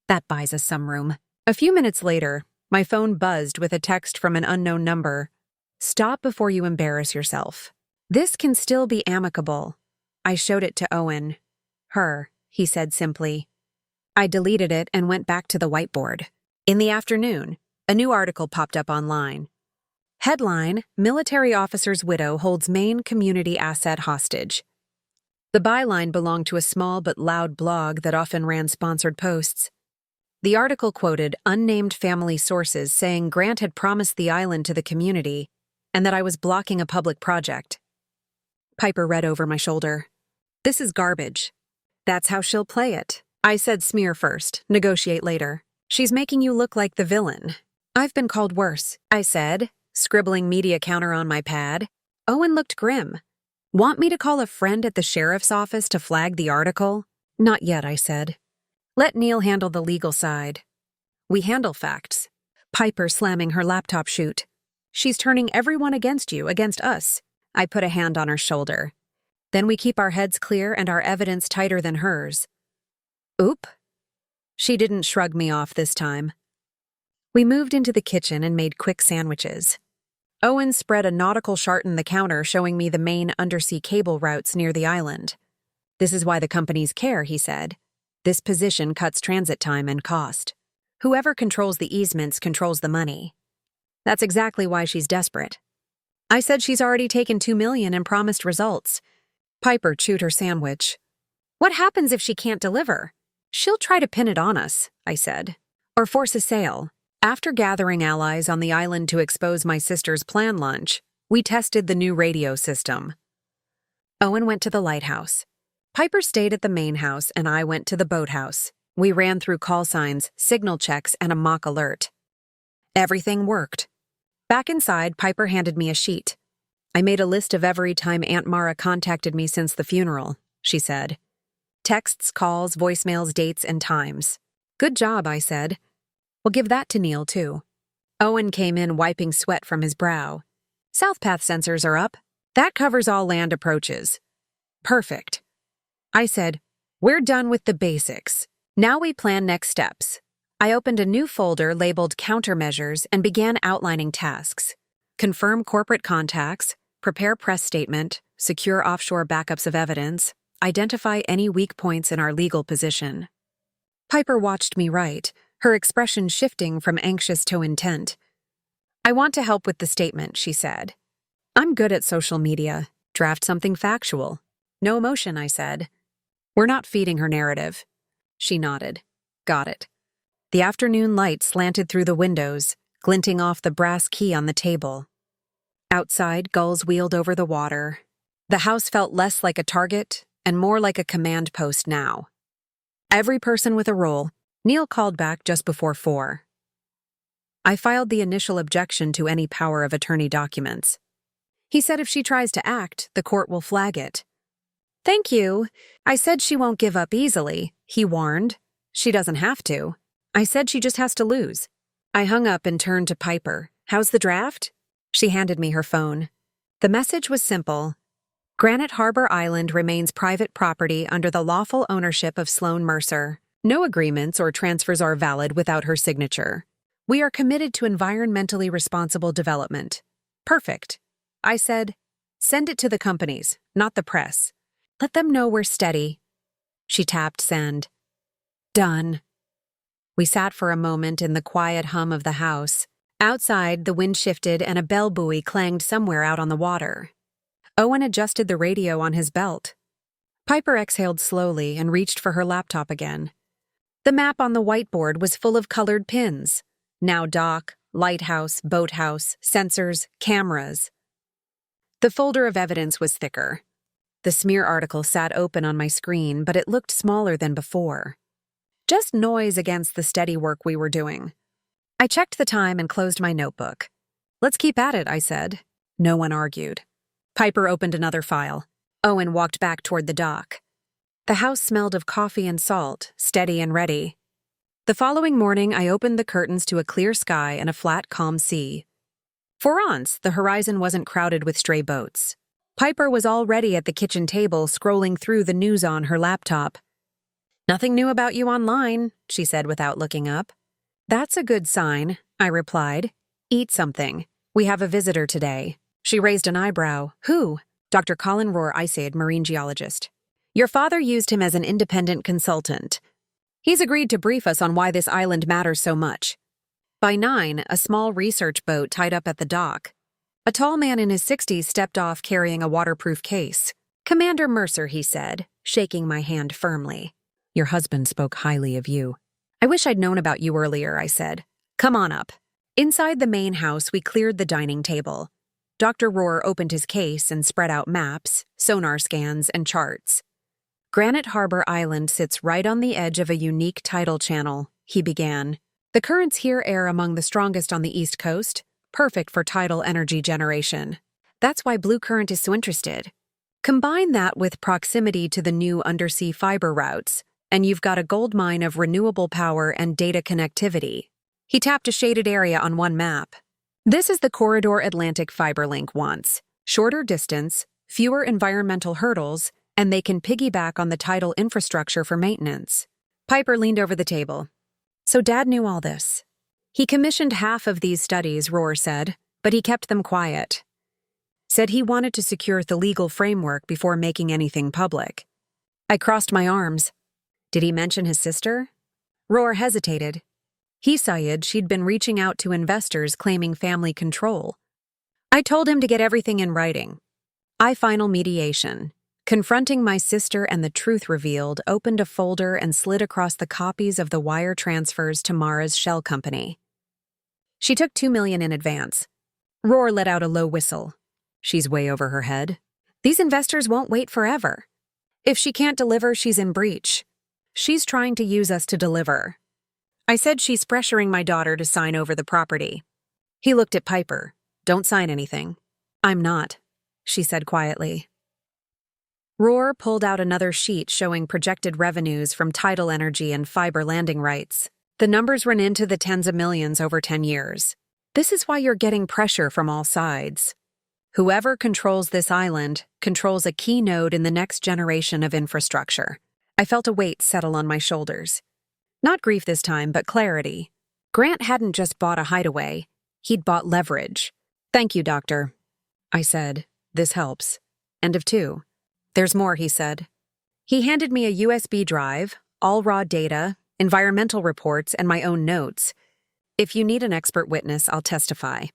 That buys us some room. A few minutes later, my phone buzzed with a text from an unknown number. Stop before you embarrass yourself. This can still be amicable. I showed it to Owen. Her, he said simply. I deleted it and went back to the whiteboard. In the afternoon, a new article popped up online. Headline, Military Officer's Widow Holds Main Community Asset Hostage. The byline belonged to a small but loud blog that often ran sponsored posts. The article quoted unnamed family sources saying Grant had promised the island to the community and that I was blocking a public project. Piper read over my shoulder. This is garbage. That's how she'll play it. I said smear first, negotiate later. She's making you look like the villain. I've been called worse, I said, scribbling media counter on my pad. Owen looked grim. Want me to call a friend at the sheriff's office to flag the article? Not yet, I said. Let Neil handle the legal side. We handle facts. Piper slamming her laptop chute. She's turning everyone against you, against us. I put a hand on her shoulder. Then we keep our heads clear and our evidence tighter than hers. Oop. She didn't shrug me off this time. We moved into the kitchen and made quick sandwiches. Owen spread a nautical chart on the counter showing me the main undersea cable routes near the island. This is why the companies care, he said. This position cuts transit time and cost. Whoever controls the easements controls the money. That's exactly why she's desperate. I said she's already taken $2 million and promised results. Piper chewed her sandwich. What happens if she can't deliver? She'll try to pin it on us, I said. Or force a sale. After gathering allies on the island to expose my sister's planned lunch, we tested the new radio system. Owen went to the lighthouse. Piper stayed at the main house and I went to the boathouse. We ran through call signs, signal checks, and a mock alert. Everything worked. Back inside, Piper handed me a sheet. I made a list of every time Aunt Mara contacted me since the funeral, she said. Texts, calls, voicemails, dates, and times. Good job, I said. We'll give that to Neil, too. Owen came in wiping sweat from his brow. South path sensors are up. That covers all land approaches. Perfect. I said, we're done with the basics. Now we plan next steps. I opened a new folder labeled Countermeasures and began outlining tasks. Confirm corporate contacts, prepare press statement, secure offshore backups of evidence, identify any weak points in our legal position. Piper watched me write, her expression shifting from anxious to intent. I want to help with the statement, she said. I'm good at social media. Draft something factual. No emotion, I said. We're not feeding her narrative. She nodded. Got it. The afternoon light slanted through the windows, glinting off the brass key on the table. Outside, gulls wheeled over the water. The house felt less like a target and more like a command post now. Every person with a role, Neil called back just before 4. I filed the initial objection to any power of attorney documents. He said if she tries to act, the court will flag it. Thank you. I said she won't give up easily, he warned. She doesn't have to. I said she just has to lose. I hung up and turned to Piper. How's the draft? She handed me her phone. The message was simple. Granite Harbor Island remains private property under the lawful ownership of Sloan Mercer. No agreements or transfers are valid without her signature. We are committed to environmentally responsible development. Perfect. I said, send it to the companies, not the press. Let them know we're steady. She tapped send. Done. We sat for a moment in the quiet hum of the house. Outside, the wind shifted and a bell buoy clanged somewhere out on the water. Owen adjusted the radio on his belt. Piper exhaled slowly and reached for her laptop again. The map on the whiteboard was full of colored pins. Now dock, lighthouse, boathouse, sensors, cameras. The folder of evidence was thicker. The smear article sat open on my screen, but it looked smaller than before. Just noise against the steady work we were doing. I checked the time and closed my notebook. Let's keep at it, I said. No one argued. Piper opened another file. Owen walked back toward the dock. The house smelled of coffee and salt, steady and ready. The following morning, I opened the curtains to a clear sky and a flat, calm sea. For once, the horizon wasn't crowded with stray boats. Piper was already at the kitchen table, scrolling through the news on her laptop. Nothing new about you online, she said without looking up. That's a good sign, I replied. Eat something. We have a visitor today. She raised an eyebrow. Who? Dr. Colin Rohr Iseid, marine geologist. Your father used him as an independent consultant. He's agreed to brief us on why this island matters so much. By 9, a small research boat tied up at the dock. A tall man in his 60s stepped off carrying a waterproof case. Commander Mercer, he said, shaking my hand firmly. Your husband spoke highly of you. I wish I'd known about you earlier, I said. Come on up. Inside the main house, we cleared the dining table. Dr. Rohr opened his case and spread out maps, sonar scans, and charts. Granite Harbor Island sits right on the edge of a unique tidal channel, he began. The currents here air among the strongest on the East Coast, perfect for tidal energy generation. That's why Blue Current is so interested. Combine that with proximity to the new undersea fiber routes, and you've got a gold mine of renewable power and data connectivity. He tapped a shaded area on one map. This is the corridor Atlantic Fiber Link wants. Shorter distance, fewer environmental hurdles, and they can piggyback on the tidal infrastructure for maintenance. Piper leaned over the table. So Dad knew all this. He commissioned half of these studies, Rohr said, but he kept them quiet. Said he wanted to secure the legal framework before making anything public. I crossed my arms. Did he mention his sister? Rohr hesitated. He said she'd been reaching out to investors claiming family control. I told him to get everything in writing. Final mediation. Confronting my sister and the truth revealed, opened a folder and slid across the copies of the wire transfers to Mara's shell company. She took $2 million in advance. Rohr let out a low whistle. She's way over her head. These investors won't wait forever. If she can't deliver, she's in breach. She's trying to use us to deliver. I said she's pressuring my daughter to sign over the property. He looked at Piper. Don't sign anything. I'm not, she said quietly. Rohr pulled out another sheet showing projected revenues from tidal energy and fiber landing rights. The numbers run into the tens of millions over 10 years. This is why you're getting pressure from all sides. Whoever controls this island controls a key node in the next generation of infrastructure. I felt a weight settle on my shoulders. Not grief this time, but clarity. Grant hadn't just bought a hideaway. He'd bought leverage. Thank you, Doctor. I said, this helps. End of 2. There's more, he said. He handed me a USB drive, all raw data, environmental reports, and my own notes. If you need an expert witness, I'll testify.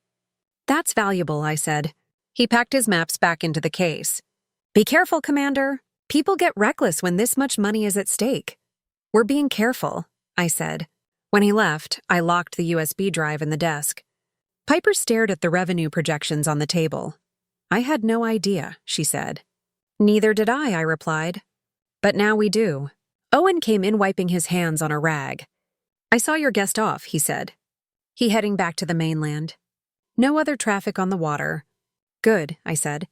That's valuable, I said. He packed his maps back into the case. Be careful, Commander. People get reckless when this much money is at stake. We're being careful, I said. When he left, I locked the USB drive in the desk. Piper stared at the revenue projections on the table. I had no idea, she said. Neither did I replied. But now we do. Owen came in wiping his hands on a rag. I saw your guest off, he said. He heading back to the mainland. No other traffic on the water. Good, I said.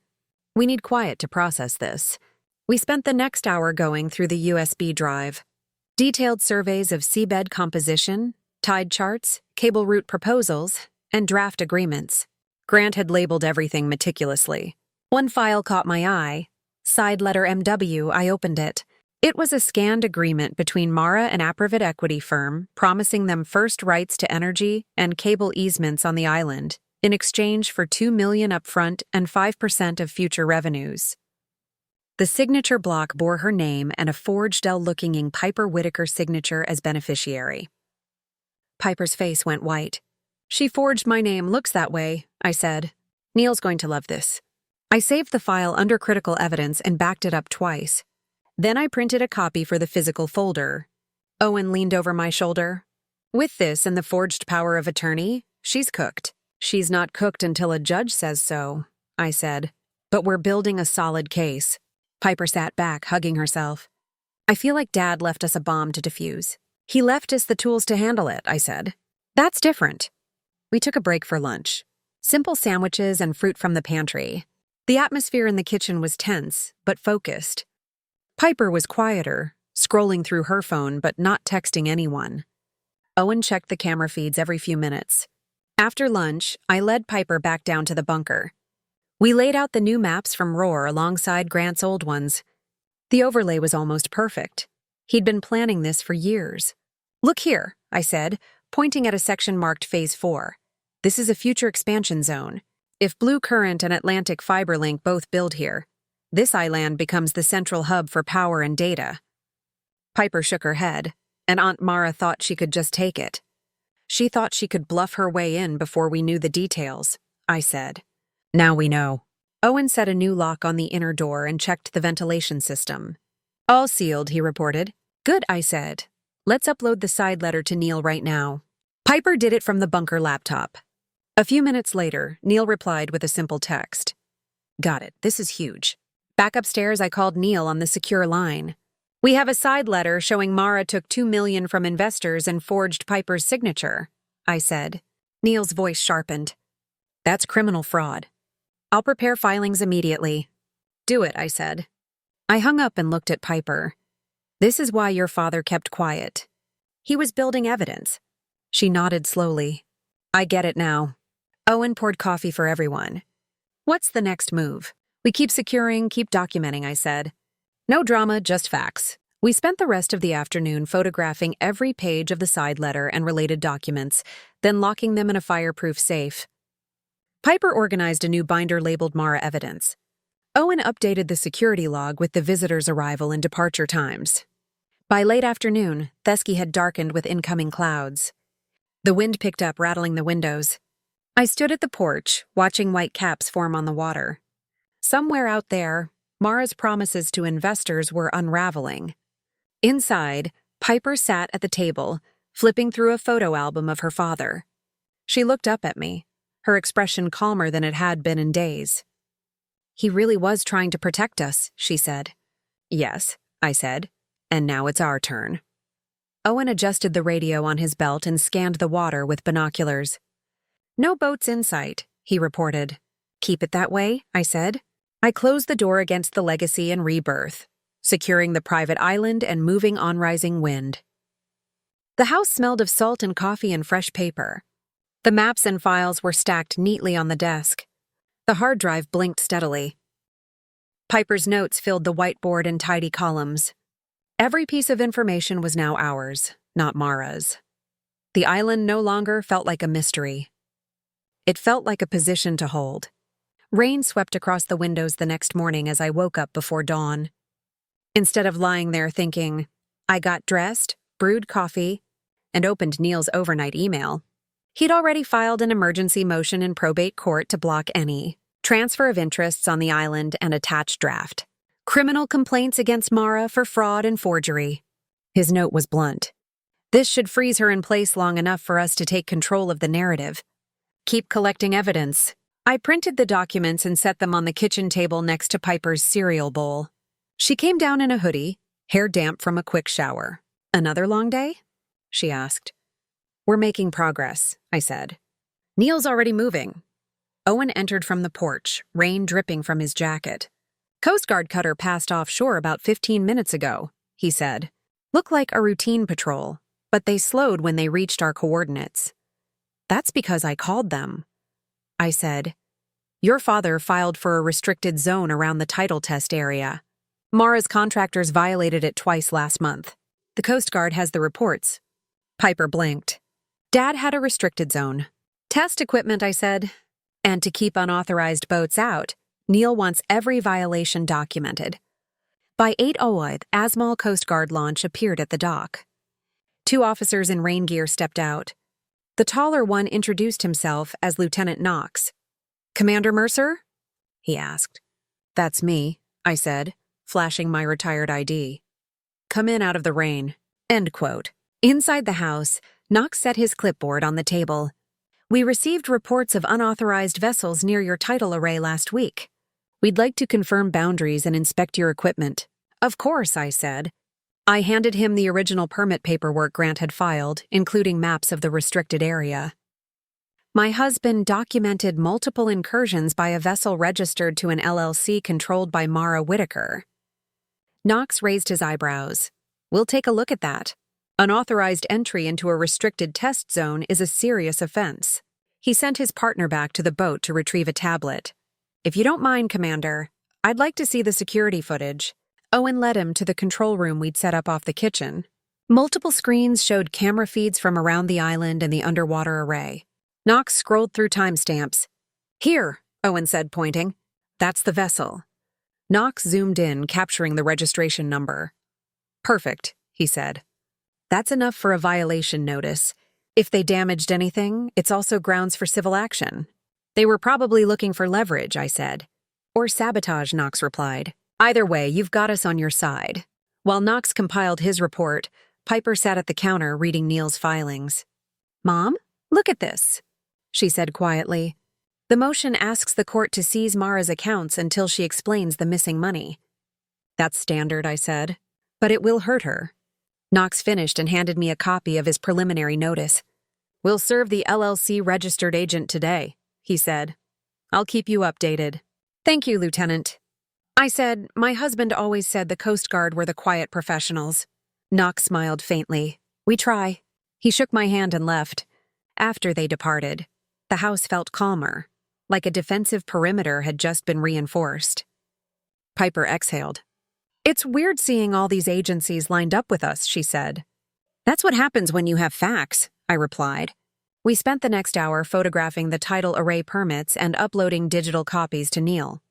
We need quiet to process this. We spent the next hour going through the USB drive. Detailed surveys of seabed composition, tide charts, cable route proposals, and draft agreements. Grant had labeled everything meticulously. One file caught my eye, Side letter MW, I opened it. It was a scanned agreement between Mara and Apravid Equity Firm, promising them first rights to energy and cable easements on the island, in exchange for $2 million upfront and 5% of future revenues. The signature block bore her name and a forged L-looking Piper Whitaker signature as beneficiary. Piper's face went white. She forged my name, looks that way, I said. Neil's going to love this. I saved the file under critical evidence and backed it up twice. Then I printed a copy for the physical folder. Owen leaned over my shoulder. With this and the forged power of attorney, she's cooked. She's not cooked until a judge says so, I said. But we're building a solid case. Piper sat back, hugging herself. I feel like Dad left us a bomb to defuse. He left us the tools to handle it, I said. That's different. We took a break for lunch. Simple sandwiches and fruit from the pantry. The atmosphere in the kitchen was tense, but focused. Piper was quieter, scrolling through her phone but not texting anyone. Owen checked the camera feeds every few minutes. After lunch, I led Piper back down to the bunker. We laid out the new maps from Roar alongside Grant's old ones. The overlay was almost perfect. He'd been planning this for years. Look here, I said, pointing at a section marked Phase 4. This is a future expansion zone. If Blue Current and Atlantic Fiberlink both build here, this island becomes the central hub for power and data. Piper shook her head, and Aunt Mara thought she could just take it. She thought she could bluff her way in before we knew the details, I said. Now we know. Owen set a new lock on the inner door and checked the ventilation system. All sealed, he reported. Good, I said. Let's upload the side letter to Neil right now. Piper did it from the bunker laptop. A few minutes later, Neil replied with a simple text. Got it, this is huge. Back upstairs, I called Neil on the secure line. We have a side letter showing Mara took $2 million from investors and forged Piper's signature, I said. Neil's voice sharpened. That's criminal fraud. I'll prepare filings immediately. Do it, I said. I hung up and looked at Piper. This is why your father kept quiet. He was building evidence. She nodded slowly. I get it now. Owen poured coffee for everyone. What's the next move? We keep securing, keep documenting, I said. No drama, just facts. We spent the rest of the afternoon photographing every page of the side letter and related documents, then locking them in a fireproof safe. Piper organized a new binder labeled Mara Evidence. Owen updated the security log with the visitor's arrival and departure times. By late afternoon, Thesky had darkened with incoming clouds. The wind picked up, rattling the windows. I stood at the porch, watching white caps form on the water. Somewhere out there, Mara's promises to investors were unraveling. Inside, Piper sat at the table, flipping through a photo album of her father. She looked up at me, her expression calmer than it had been in days. He really was trying to protect us, she said. Yes, I said, and now it's our turn. Owen adjusted the radio on his belt and scanned the water with binoculars. No boats in sight, he reported. Keep it that way, I said. I closed the door against the legacy and rebirth, securing the private island and moving on rising wind. The house smelled of salt and coffee and fresh paper. The maps and files were stacked neatly on the desk. The hard drive blinked steadily. Piper's notes filled the whiteboard in tidy columns. Every piece of information was now ours, not Mara's. The island no longer felt like a mystery. It felt like a position to hold. Rain swept across the windows the next morning as I woke up before dawn. Instead of lying there thinking, I got dressed, brewed coffee, and opened Neil's overnight email. He'd already filed an emergency motion in probate court to block any transfer of interests on the island and attached draft. Criminal complaints against Mara for fraud and forgery. His note was blunt. This should freeze her in place long enough for us to take control of the narrative. Keep collecting evidence. I printed the documents and set them on the kitchen table next to Piper's cereal bowl. She came down in a hoodie, hair damp from a quick shower. Another long day? She asked. We're making progress, I said. Neil's already moving. Owen entered from the porch, rain dripping from his jacket. Coast Guard cutter passed offshore about 15 minutes ago, he said. Looked like a routine patrol, but they slowed when they reached our coordinates. That's because I called them. I said, Your father filed for a restricted zone around the title test area. Mara's contractors violated it twice last month. The Coast Guard has the reports. Piper blinked. Dad had a restricted zone. Test equipment, I said. And to keep unauthorized boats out, Neil wants every violation documented. By 8:00, Asmal Coast Guard launch appeared at the dock. 2 officers in rain gear stepped out. The taller one introduced himself as Lieutenant Knox. Commander Mercer? He asked. That's me, I said, flashing my retired ID. Come in out of the rain. End quote. Inside the house, Knox set his clipboard on the table. We received reports of unauthorized vessels near your tidal array last week. We'd like to confirm boundaries and inspect your equipment. Of course, I said. I handed him the original permit paperwork Grant had filed, including maps of the restricted area. My husband documented multiple incursions by a vessel registered to an LLC controlled by Mara Whitaker. Knox raised his eyebrows. We'll take a look at that. Unauthorized entry into a restricted test zone is a serious offense. He sent his partner back to the boat to retrieve a tablet. If you don't mind, Commander, I'd like to see the security footage. Owen led him to the control room we'd set up off the kitchen. Multiple screens showed camera feeds from around the island and the underwater array. Knox scrolled through timestamps. Here, Owen said, pointing. That's the vessel. Knox zoomed in, capturing the registration number. Perfect, he said. That's enough for a violation notice. If they damaged anything, it's also grounds for civil action. They were probably looking for leverage, I said. Or sabotage, Knox replied. Either way, you've got us on your side. While Knox compiled his report, Piper sat at the counter reading Neil's filings. Mom, look at this, she said quietly. The motion asks the court to seize Mara's accounts until she explains the missing money. That's standard, I said. But it will hurt her. Knox finished and handed me a copy of his preliminary notice. We'll serve the LLC registered agent today, he said. I'll keep you updated. Thank you, Lieutenant. I said, my husband always said the Coast Guard were the quiet professionals. Knox smiled faintly. We try. He shook my hand and left. After they departed, the house felt calmer, like a defensive perimeter had just been reinforced. Piper exhaled. It's weird seeing all these agencies lined up with us, she said. That's what happens when you have facts, I replied. We spent the next hour photographing the tidal array permits and uploading digital copies to Neil.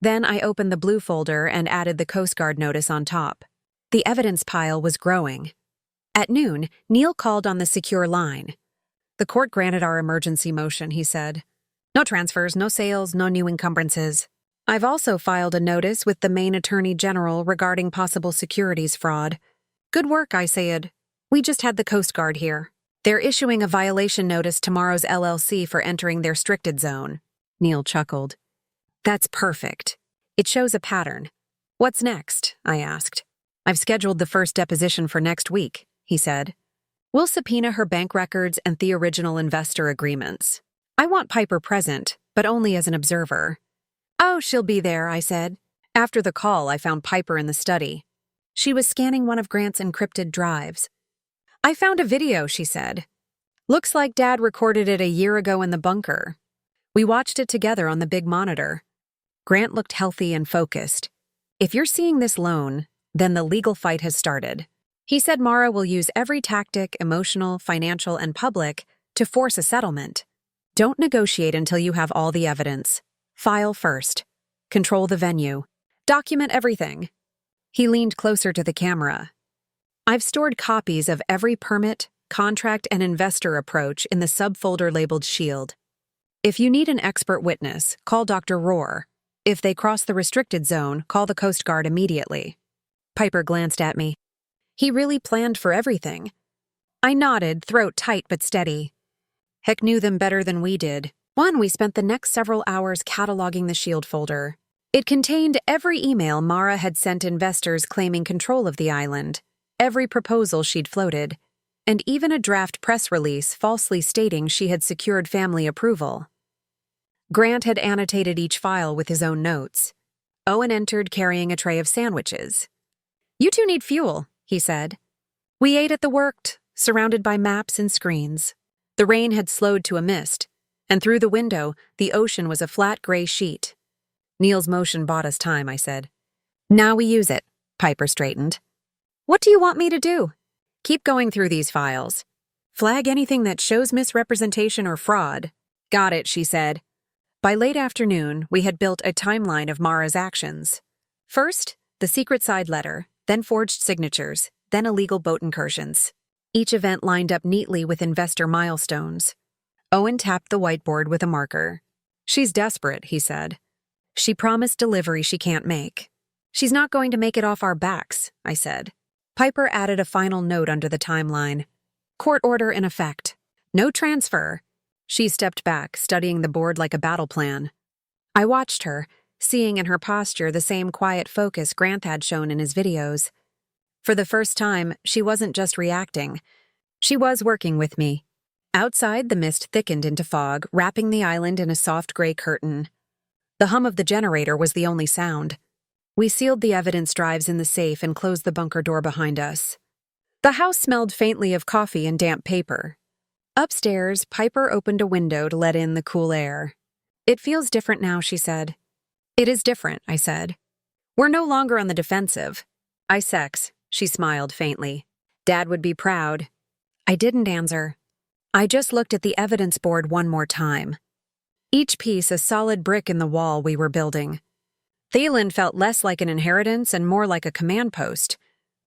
Then I opened the blue folder and added the Coast Guard notice on top. The evidence pile was growing. At noon, Neil called on the secure line. The court granted our emergency motion, he said. No transfers, no sales, no new encumbrances. I've also filed a notice with the Maine Attorney General regarding possible securities fraud. Good work, I said. We just had the Coast Guard here. They're issuing a violation notice to Mara's LLC for entering their restricted zone. Neil chuckled. That's perfect. It shows a pattern. What's next? I asked. I've scheduled the first deposition for next week, he said. We'll subpoena her bank records and the original investor agreements. I want Piper present, but only as an observer. Oh, she'll be there, I said. After the call, I found Piper in the study. She was scanning one of Grant's encrypted drives. I found a video, she said. Looks like Dad recorded it a year ago in the bunker. We watched it together on the big monitor. Grant looked healthy and focused. If you're seeing this loan, then the legal fight has started. He said Mara will use every tactic, emotional, financial, and public, to force a settlement. Don't negotiate until you have all the evidence. File first. Control the venue. Document everything. He leaned closer to the camera. I've stored copies of every permit, contract, and investor approach in the subfolder labeled Shield. If you need an expert witness, call Dr. Rohr. If they cross the restricted zone, call the Coast Guard immediately. Piper glanced at me. He really planned for everything. I nodded, throat tight but steady. Heck knew them better than we did. We spent the next several hours cataloging the Shield folder. It contained every email Mara had sent investors claiming control of the island, every proposal she'd floated, and even a draft press release falsely stating she had secured family approval. Grant had annotated each file with his own notes. Owen entered carrying a tray of sandwiches. You two need fuel, he said. We ate at the worked, surrounded by maps and screens. The rain had slowed to a mist, And through the window, the ocean was a flat gray sheet. Neil's motion bought us time, I said. Now we use it, Piper straightened. What do you want me to do? Keep going through these files. Flag anything that shows misrepresentation or fraud. Got it, she said. By late afternoon, we had built a timeline of Mara's actions. First, the secret side letter, then forged signatures, then illegal boat incursions. Each event lined up neatly with investor milestones. Owen tapped the whiteboard with a marker. She's desperate, he said. She promised delivery she can't make. She's not going to make it off our backs, I said. Piper added a final note under the timeline. Court order in effect. No transfer. She stepped back, studying the board like a battle plan. I watched her, seeing in her posture the same quiet focus Grant had shown in his videos. For the first time, she wasn't just reacting. She was working with me. Outside, the mist thickened into fog, wrapping the island in a soft gray curtain. The hum of the generator was the only sound. We sealed the evidence drives in the safe and closed the bunker door behind us. The house smelled faintly of coffee and damp paper. Upstairs, Piper opened a window to let in the cool air. It feels different now, she said. It is different, I said. We're no longer on the defensive. I sex, she smiled faintly. Dad would be proud. I didn't answer. I just looked at the evidence board one more time. Each piece a solid brick in the wall we were building. Thaylen felt less like an inheritance and more like a command post.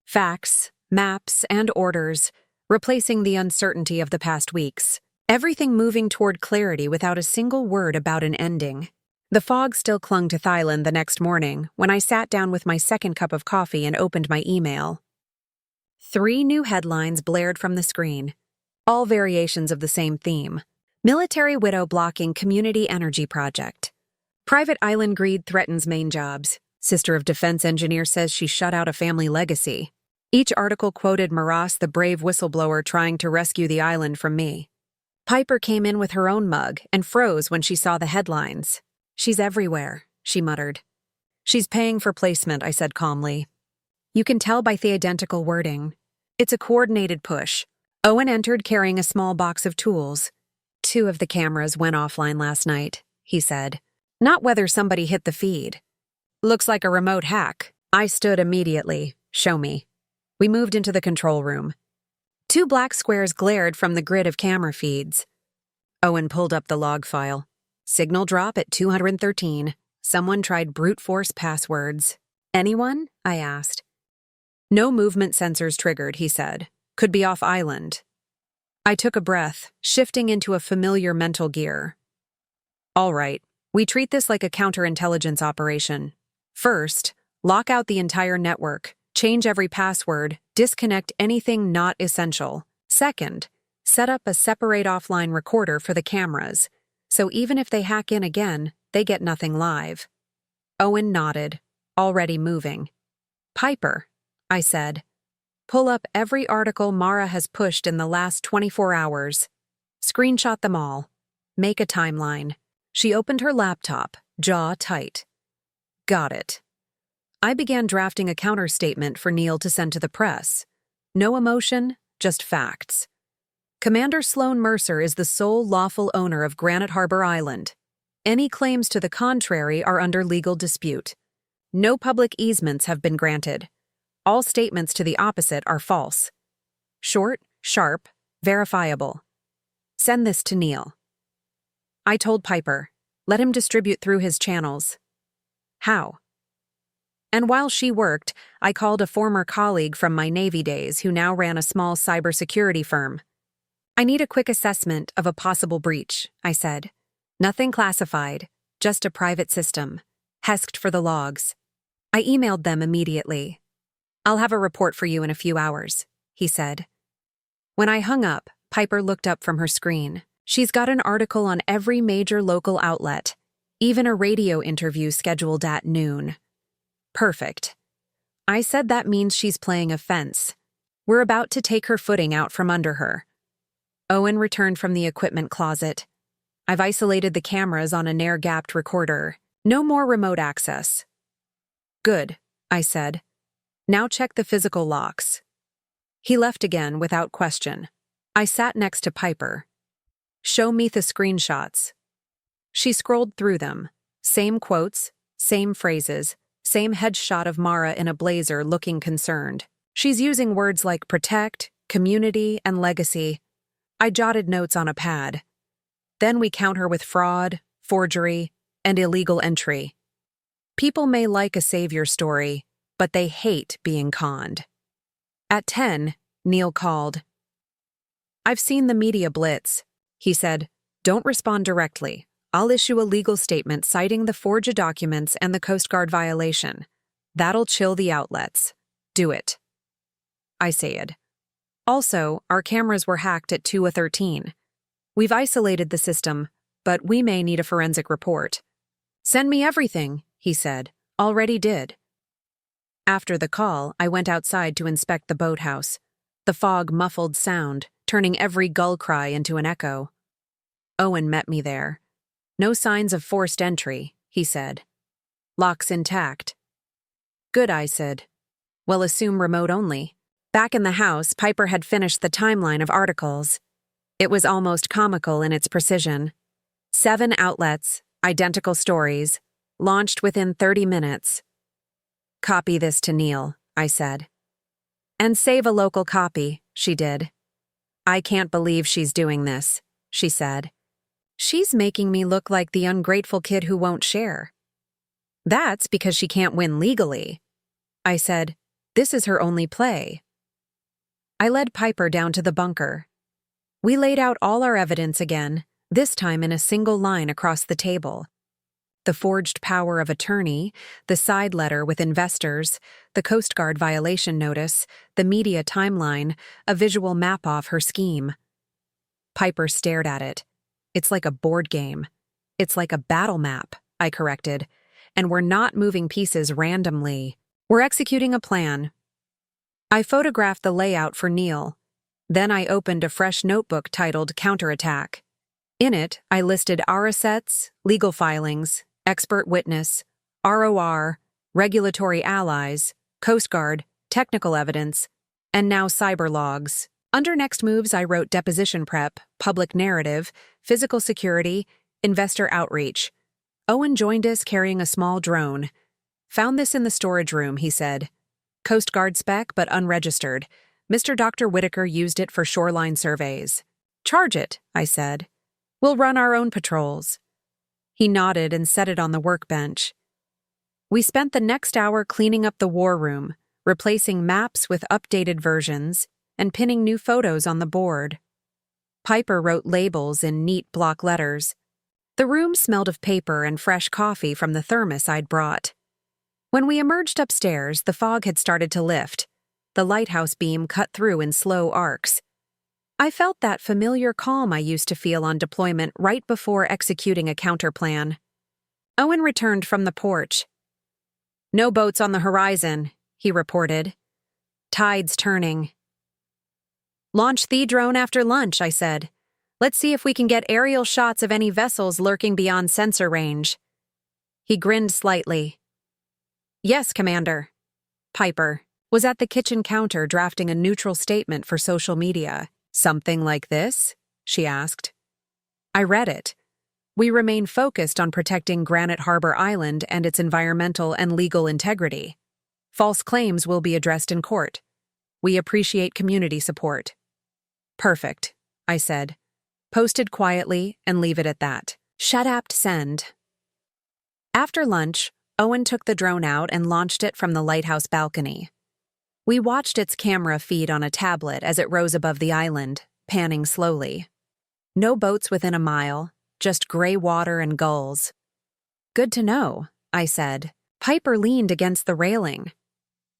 Facts, maps, and orders, replacing the uncertainty of the past weeks. Everything moving toward clarity without a single word about an ending. The fog still clung to Thailand the next morning when I sat down with my second cup of coffee and opened my email. 3 new headlines blared from the screen, all variations of the same theme. Military widow blocking community energy project. Private island greed threatens main jobs. Sister of defense engineer says she shut out a family legacy. Each article quoted Maras, the brave whistleblower trying to rescue the island from me. Piper came in with her own mug and froze when she saw the headlines. She's everywhere, she muttered. She's paying for placement, I said calmly. You can tell by the identical wording. It's a coordinated push. Owen entered carrying a small box of tools. 2 of the cameras went offline last night, he said. Not whether somebody hit the feed. Looks like a remote hack. I stood immediately. Show me. We moved into the control room. 2 black squares glared from the grid of camera feeds. Owen pulled up the log file. Signal drop at 213. Someone tried brute force passwords. Anyone? I asked. No movement sensors triggered, he said. Could be off island. I took a breath, shifting into a familiar mental gear. All right, we treat this like a counterintelligence operation. First, lock out the entire network. Change every password, disconnect anything not essential. Second, set up a separate offline recorder for the cameras, so even if they hack in again, they get nothing live. Owen nodded, already moving. Piper, I said, pull up every article Mara has pushed in the last 24 hours. Screenshot them all. Make a timeline. She opened her laptop, jaw tight. Got it. I began drafting a counter-statement for Neil to send to the press. No emotion, just facts. Commander Sloan Mercer is the sole lawful owner of Granite Harbor Island. Any claims to the contrary are under legal dispute. No public easements have been granted. All statements to the opposite are false. Short, sharp, verifiable. Send this to Neil. I told Piper, let him distribute through his channels. How? And while she worked, I called a former colleague from my Navy days who now ran a small cybersecurity firm. I need a quick assessment of a possible breach, I said. Nothing classified, just a private system. Hesked for the logs. I emailed them immediately. I'll have a report for you in a few hours, he said. When I hung up, Piper looked up from her screen. She's got an article on every major local outlet, even a radio interview scheduled at noon. Perfect. I said that means she's playing a fence. We're about to take her footing out from under her. Owen returned from the equipment closet. I've isolated the cameras on a air-gapped recorder. No more remote access. Good, I said. Now check the physical locks. He left again without question. I sat next to Piper. Show me the screenshots. She scrolled through them. Same quotes, same phrases, same headshot of Mara in a blazer looking concerned. She's using words like protect, community, and legacy. I jotted notes on a pad. Then we count her with fraud, forgery, and illegal entry. People may like a savior story, but they hate being conned. At 10, Neil called. I've seen the media blitz. He said, don't respond directly. I'll issue a legal statement citing the forged documents and the Coast Guard violation. That'll chill the outlets. Do it. I said. Also, our cameras were hacked at 2:13. We've isolated the system, but we may need a forensic report. Send me everything, he said. Already did. After the call, I went outside to inspect the boathouse. The fog muffled sound, turning every gull cry into an echo. Owen met me there. No signs of forced entry, he said. Locks intact. Good, I said. Well, assume remote only. Back in the house, Piper had finished the timeline of articles. It was almost comical in its precision. 7 outlets, identical stories, launched within 30 minutes. Copy this to Neil, I said. And save a local copy, she did. I can't believe she's doing this, she said. She's making me look like the ungrateful kid who won't share. That's because she can't win legally. I said, this is her only play. I led Piper down to the bunker. We laid out all our evidence again, this time in a single line across the table. The forged power of attorney, the side letter with investors, the Coast Guard violation notice, the media timeline, a visual map of her scheme. Piper stared at it. It's like a board game. It's like a battle map, I corrected. And we're not moving pieces randomly. We're executing a plan. I photographed the layout for Neil. Then I opened a fresh notebook titled Counterattack. In it, I listed our assets, legal filings, expert witness, ROR, regulatory allies, Coast Guard, technical evidence, and now cyber logs. Under next moves, I wrote deposition prep, public narrative, physical security, investor outreach. Owen joined us carrying a small drone. Found this in the storage room, he said. Coast Guard spec, but unregistered. Mr. Dr. Whitaker used it for shoreline surveys. Charge it, I said. We'll run our own patrols. He nodded and set it on the workbench. We spent the next hour cleaning up the war room, replacing maps with updated versions, and pinning new photos on the board. Piper wrote labels in neat block letters. The room smelled of paper and fresh coffee from the thermos I'd brought. When we emerged upstairs, the fog had started to lift. The lighthouse beam cut through in slow arcs. I felt that familiar calm I used to feel on deployment right before executing a counterplan. Owen returned from the porch. No boats on the horizon, he reported. Tide's turning. Launch the drone after lunch, I said. Let's see if we can get aerial shots of any vessels lurking beyond sensor range. He grinned slightly. Yes, Commander. Piper was at the kitchen counter drafting a neutral statement for social media. Something like this? She asked. I read it. We remain focused on protecting Granite Harbor Island and its environmental and legal integrity. False claims will be addressed in court. We appreciate community support. Perfect, I said. Posted quietly and leave it at that. Shut-apt send. After lunch, Owen took the drone out and launched it from the lighthouse balcony. We watched its camera feed on a tablet as it rose above the island, panning slowly. No boats within a mile, just gray water and gulls. Good to know, I said. Piper leaned against the railing.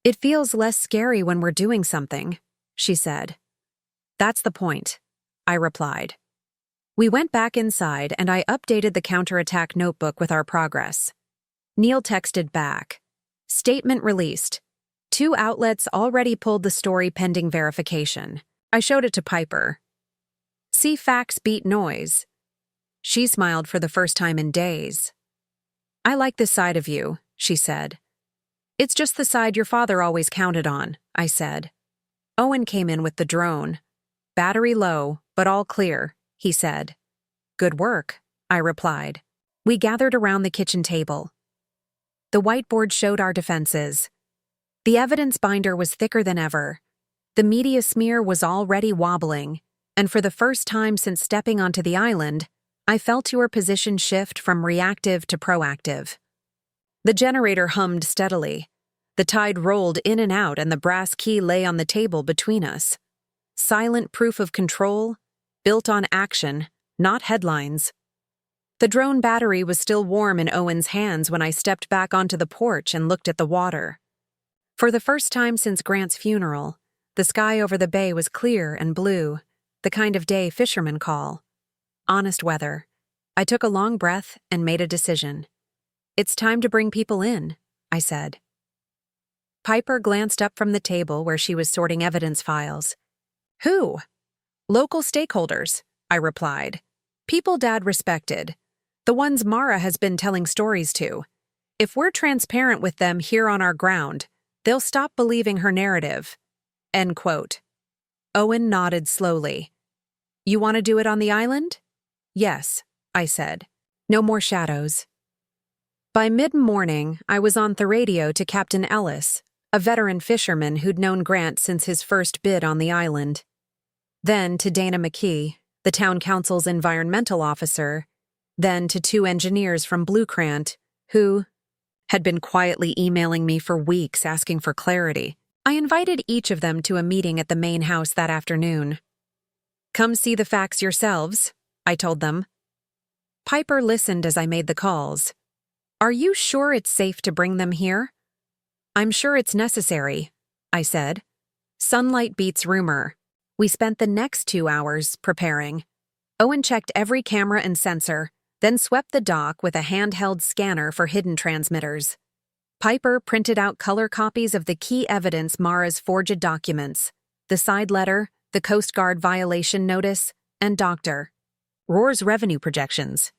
It feels less scary when we're doing something, she said. That's the point, I replied. We went back inside and I updated the counterattack notebook with our progress. Neil texted back. Statement released. 2 outlets already pulled the story pending verification. I showed it to Piper. See facts beat noise. She smiled for the first time in days. I like this side of you, she said. It's just the side your father always counted on, I said. Owen came in with the drone. Battery low, but all clear, he said. Good work, I replied. We gathered around the kitchen table. The whiteboard showed our defenses. The evidence binder was thicker than ever. The media smear was already wobbling, and for the first time since stepping onto the island, I felt your position shift from reactive to proactive. The generator hummed steadily. The tide rolled in and out, and the brass key lay on the table between us. Silent proof of control, built on action, not headlines. The drone battery was still warm in Owen's hands when I stepped back onto the porch and looked at the water. For the first time since Grant's funeral, the sky over the bay was clear and blue, the kind of day fishermen call honest weather. I took a long breath and made a decision. It's time to bring people in, I said. Piper glanced up from the table where she was sorting evidence files. Who? Local stakeholders, I replied. People Dad respected. The ones Mara has been telling stories to. If we're transparent with them here on our ground, they'll stop believing her narrative. End quote. Owen nodded slowly. You want to do it on the island? Yes, I said. No more shadows. By mid-morning, I was on the radio to Captain Ellis, a veteran fisherman who'd known Grant since his first bid on the island. Then to Dana McKee, the town council's environmental officer, then to 2 engineers from Blue Crant, who had been quietly emailing me for weeks asking for clarity. I invited each of them to a meeting at the main house that afternoon. Come see the facts yourselves, I told them. Piper listened as I made the calls. Are you sure it's safe to bring them here? I'm sure it's necessary, I said. Sunlight beats rumor. We spent the next 2 hours preparing. Owen checked every camera and sensor, then swept the dock with a handheld scanner for hidden transmitters. Piper printed out color copies of the key evidence Mara's forged documents, the side letter, the Coast Guard violation notice, and Dr. Rohr's revenue projections.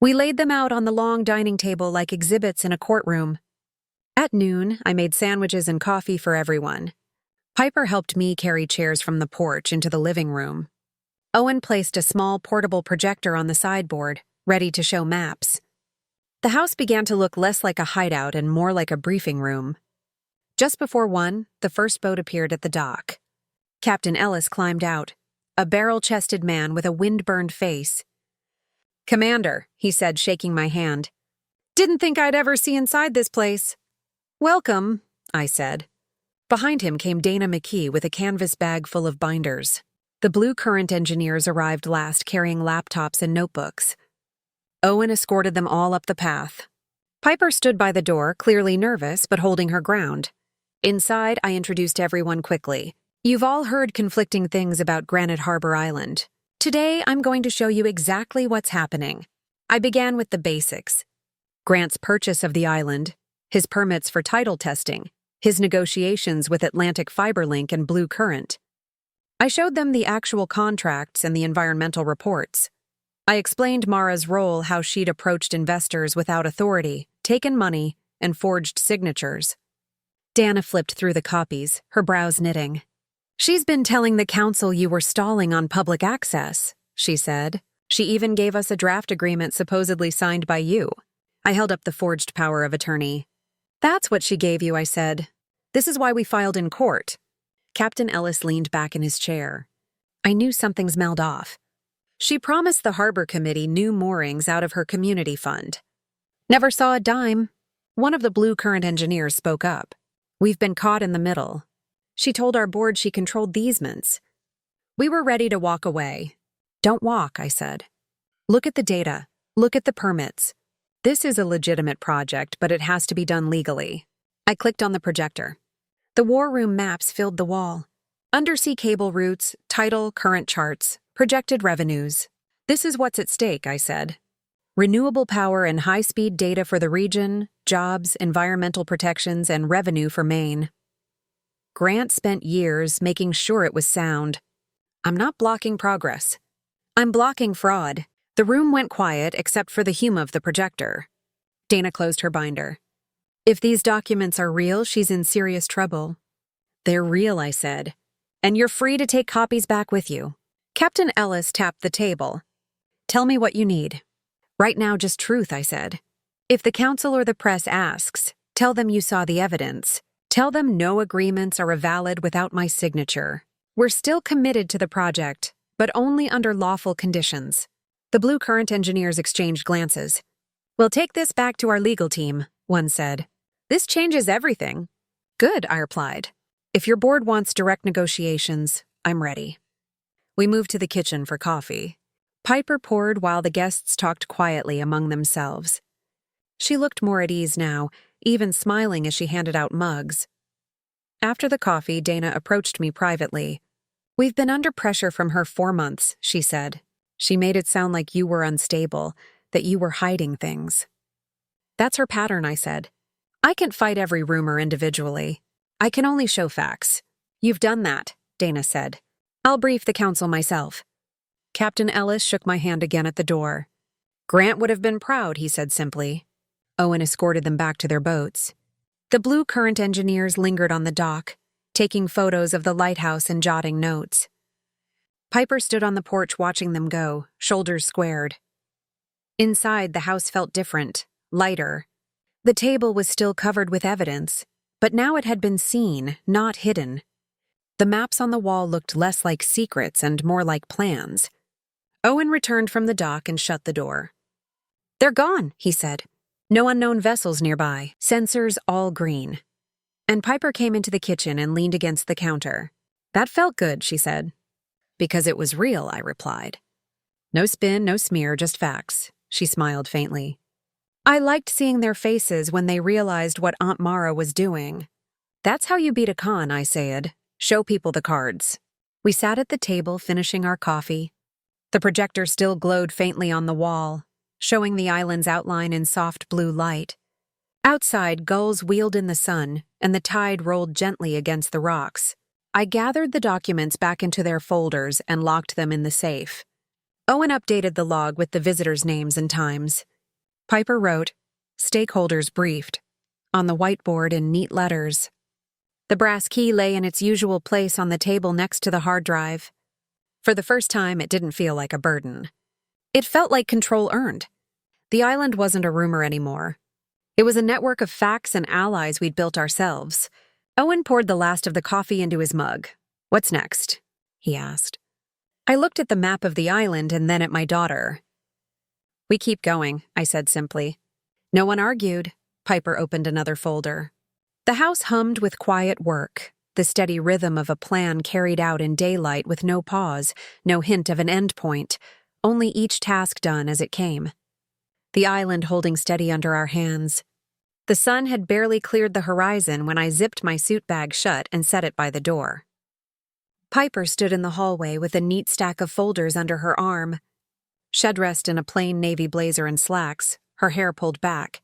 We laid them out on the long dining table like exhibits in a courtroom. At noon, I made sandwiches and coffee for everyone. Piper helped me carry chairs from the porch into the living room. Owen placed a small portable projector on the sideboard, ready to show maps. The house began to look less like a hideout and more like a briefing room. Just before 1, the first boat appeared at the dock. Captain Ellis climbed out, a barrel-chested man with a wind-burned face. Commander, he said, shaking my hand. Didn't think I'd ever see inside this place. Welcome, I said. Behind him came Dana McKee with a canvas bag full of binders. The Blue Current engineers arrived last, carrying laptops and notebooks. Owen escorted them all up the path. Piper stood by the door, clearly nervous, but holding her ground. Inside, I introduced everyone quickly. You've all heard conflicting things about Granite Harbor Island. Today, I'm going to show you exactly what's happening. I began with the basics. Grant's purchase of the island, his permits for title testing, his negotiations with Atlantic Fiberlink and Blue Current. I showed them the actual contracts and the environmental reports. I explained Mara's role, how she'd approached investors without authority, taken money, and forged signatures. Dana flipped through the copies, her brows knitting. She's been telling the council you were stalling on public access, she said. She even gave us a draft agreement supposedly signed by you. I held up the forged power of attorney. That's what she gave you, I said. This is why we filed in court. Captain Ellis leaned back in his chair. I knew something smelled off. She promised the Harbor Committee new moorings out of her community fund. Never saw a dime. One of the Blue Current engineers spoke up. We've been caught in the middle. She told our board she controlled the easements. We were ready to walk away. Don't walk, I said. Look at the data. Look at the permits. This is a legitimate project, but it has to be done legally. I clicked on the projector. The war room maps filled the wall. Undersea cable routes, title, current charts, projected revenues. This is what's at stake, I said. Renewable power and high-speed data for the region, jobs, environmental protections, and revenue for Maine. Grant spent years making sure it was sound. I'm not blocking progress. I'm blocking fraud. The room went quiet except for the hum of the projector. Dana closed her binder. If these documents are real, she's in serious trouble. They're real, I said. And you're free to take copies back with you. Captain Ellis tapped the table. Tell me what you need. Right now, just truth, I said. If the council or the press asks, tell them you saw the evidence. Tell them no agreements are valid without my signature. We're still committed to the project, but only under lawful conditions. The Blue Current engineers exchanged glances. We'll take this back to our legal team, one said. This changes everything. Good, I replied. If your board wants direct negotiations, I'm ready. We moved to the kitchen for coffee. Piper poured while the guests talked quietly among themselves. She looked more at ease now, even smiling as she handed out mugs. After the coffee, Dana approached me privately. We've been under pressure from her 4 months, she said. She made it sound like you were unstable, that you were hiding things. That's her pattern, I said. I can't fight every rumor individually. I can only show facts. You've done that, Dana said. I'll brief the council myself. Captain Ellis shook my hand again at the door. Grant would have been proud, he said simply. Owen escorted them back to their boats. The Blue Current engineers lingered on the dock, taking photos of the lighthouse and jotting notes. Piper stood on the porch watching them go, shoulders squared. Inside, the house felt different, lighter. The table was still covered with evidence, but now it had been seen, not hidden. The maps on the wall looked less like secrets and more like plans. Owen returned from the dock and shut the door. They're gone, he said. No unknown vessels nearby, sensors all green. And Piper came into the kitchen and leaned against the counter. That felt good, she said. Because it was real, I replied. No spin, no smear, just facts, she smiled faintly. I liked seeing their faces when they realized what Aunt Mara was doing. That's how you beat a con, I said. Show people the cards. We sat at the table finishing our coffee. The projector still glowed faintly on the wall, showing the island's outline in soft blue light. Outside, gulls wheeled in the sun, and the tide rolled gently against the rocks. I gathered the documents back into their folders and locked them in the safe. Owen updated the log with the visitors' names and times. Piper wrote, "Stakeholders briefed," on the whiteboard in neat letters. The brass key lay in its usual place on the table next to the hard drive. For the first time, it didn't feel like a burden. It felt like control earned. The island wasn't a rumor anymore. It was a network of facts and allies we'd built ourselves. Owen poured the last of the coffee into his mug. What's next? He asked. I looked at the map of the island and then at my daughter. We keep going, I said simply. No one argued. Piper opened another folder. The house hummed with quiet work, the steady rhythm of a plan carried out in daylight with no pause, no hint of an end point, only each task done as it came. The island holding steady under our hands. The sun had barely cleared the horizon when I zipped my suit bag shut and set it by the door. Piper stood in the hallway with a neat stack of folders under her arm. Shed-dressed in a plain navy blazer and slacks, her hair pulled back.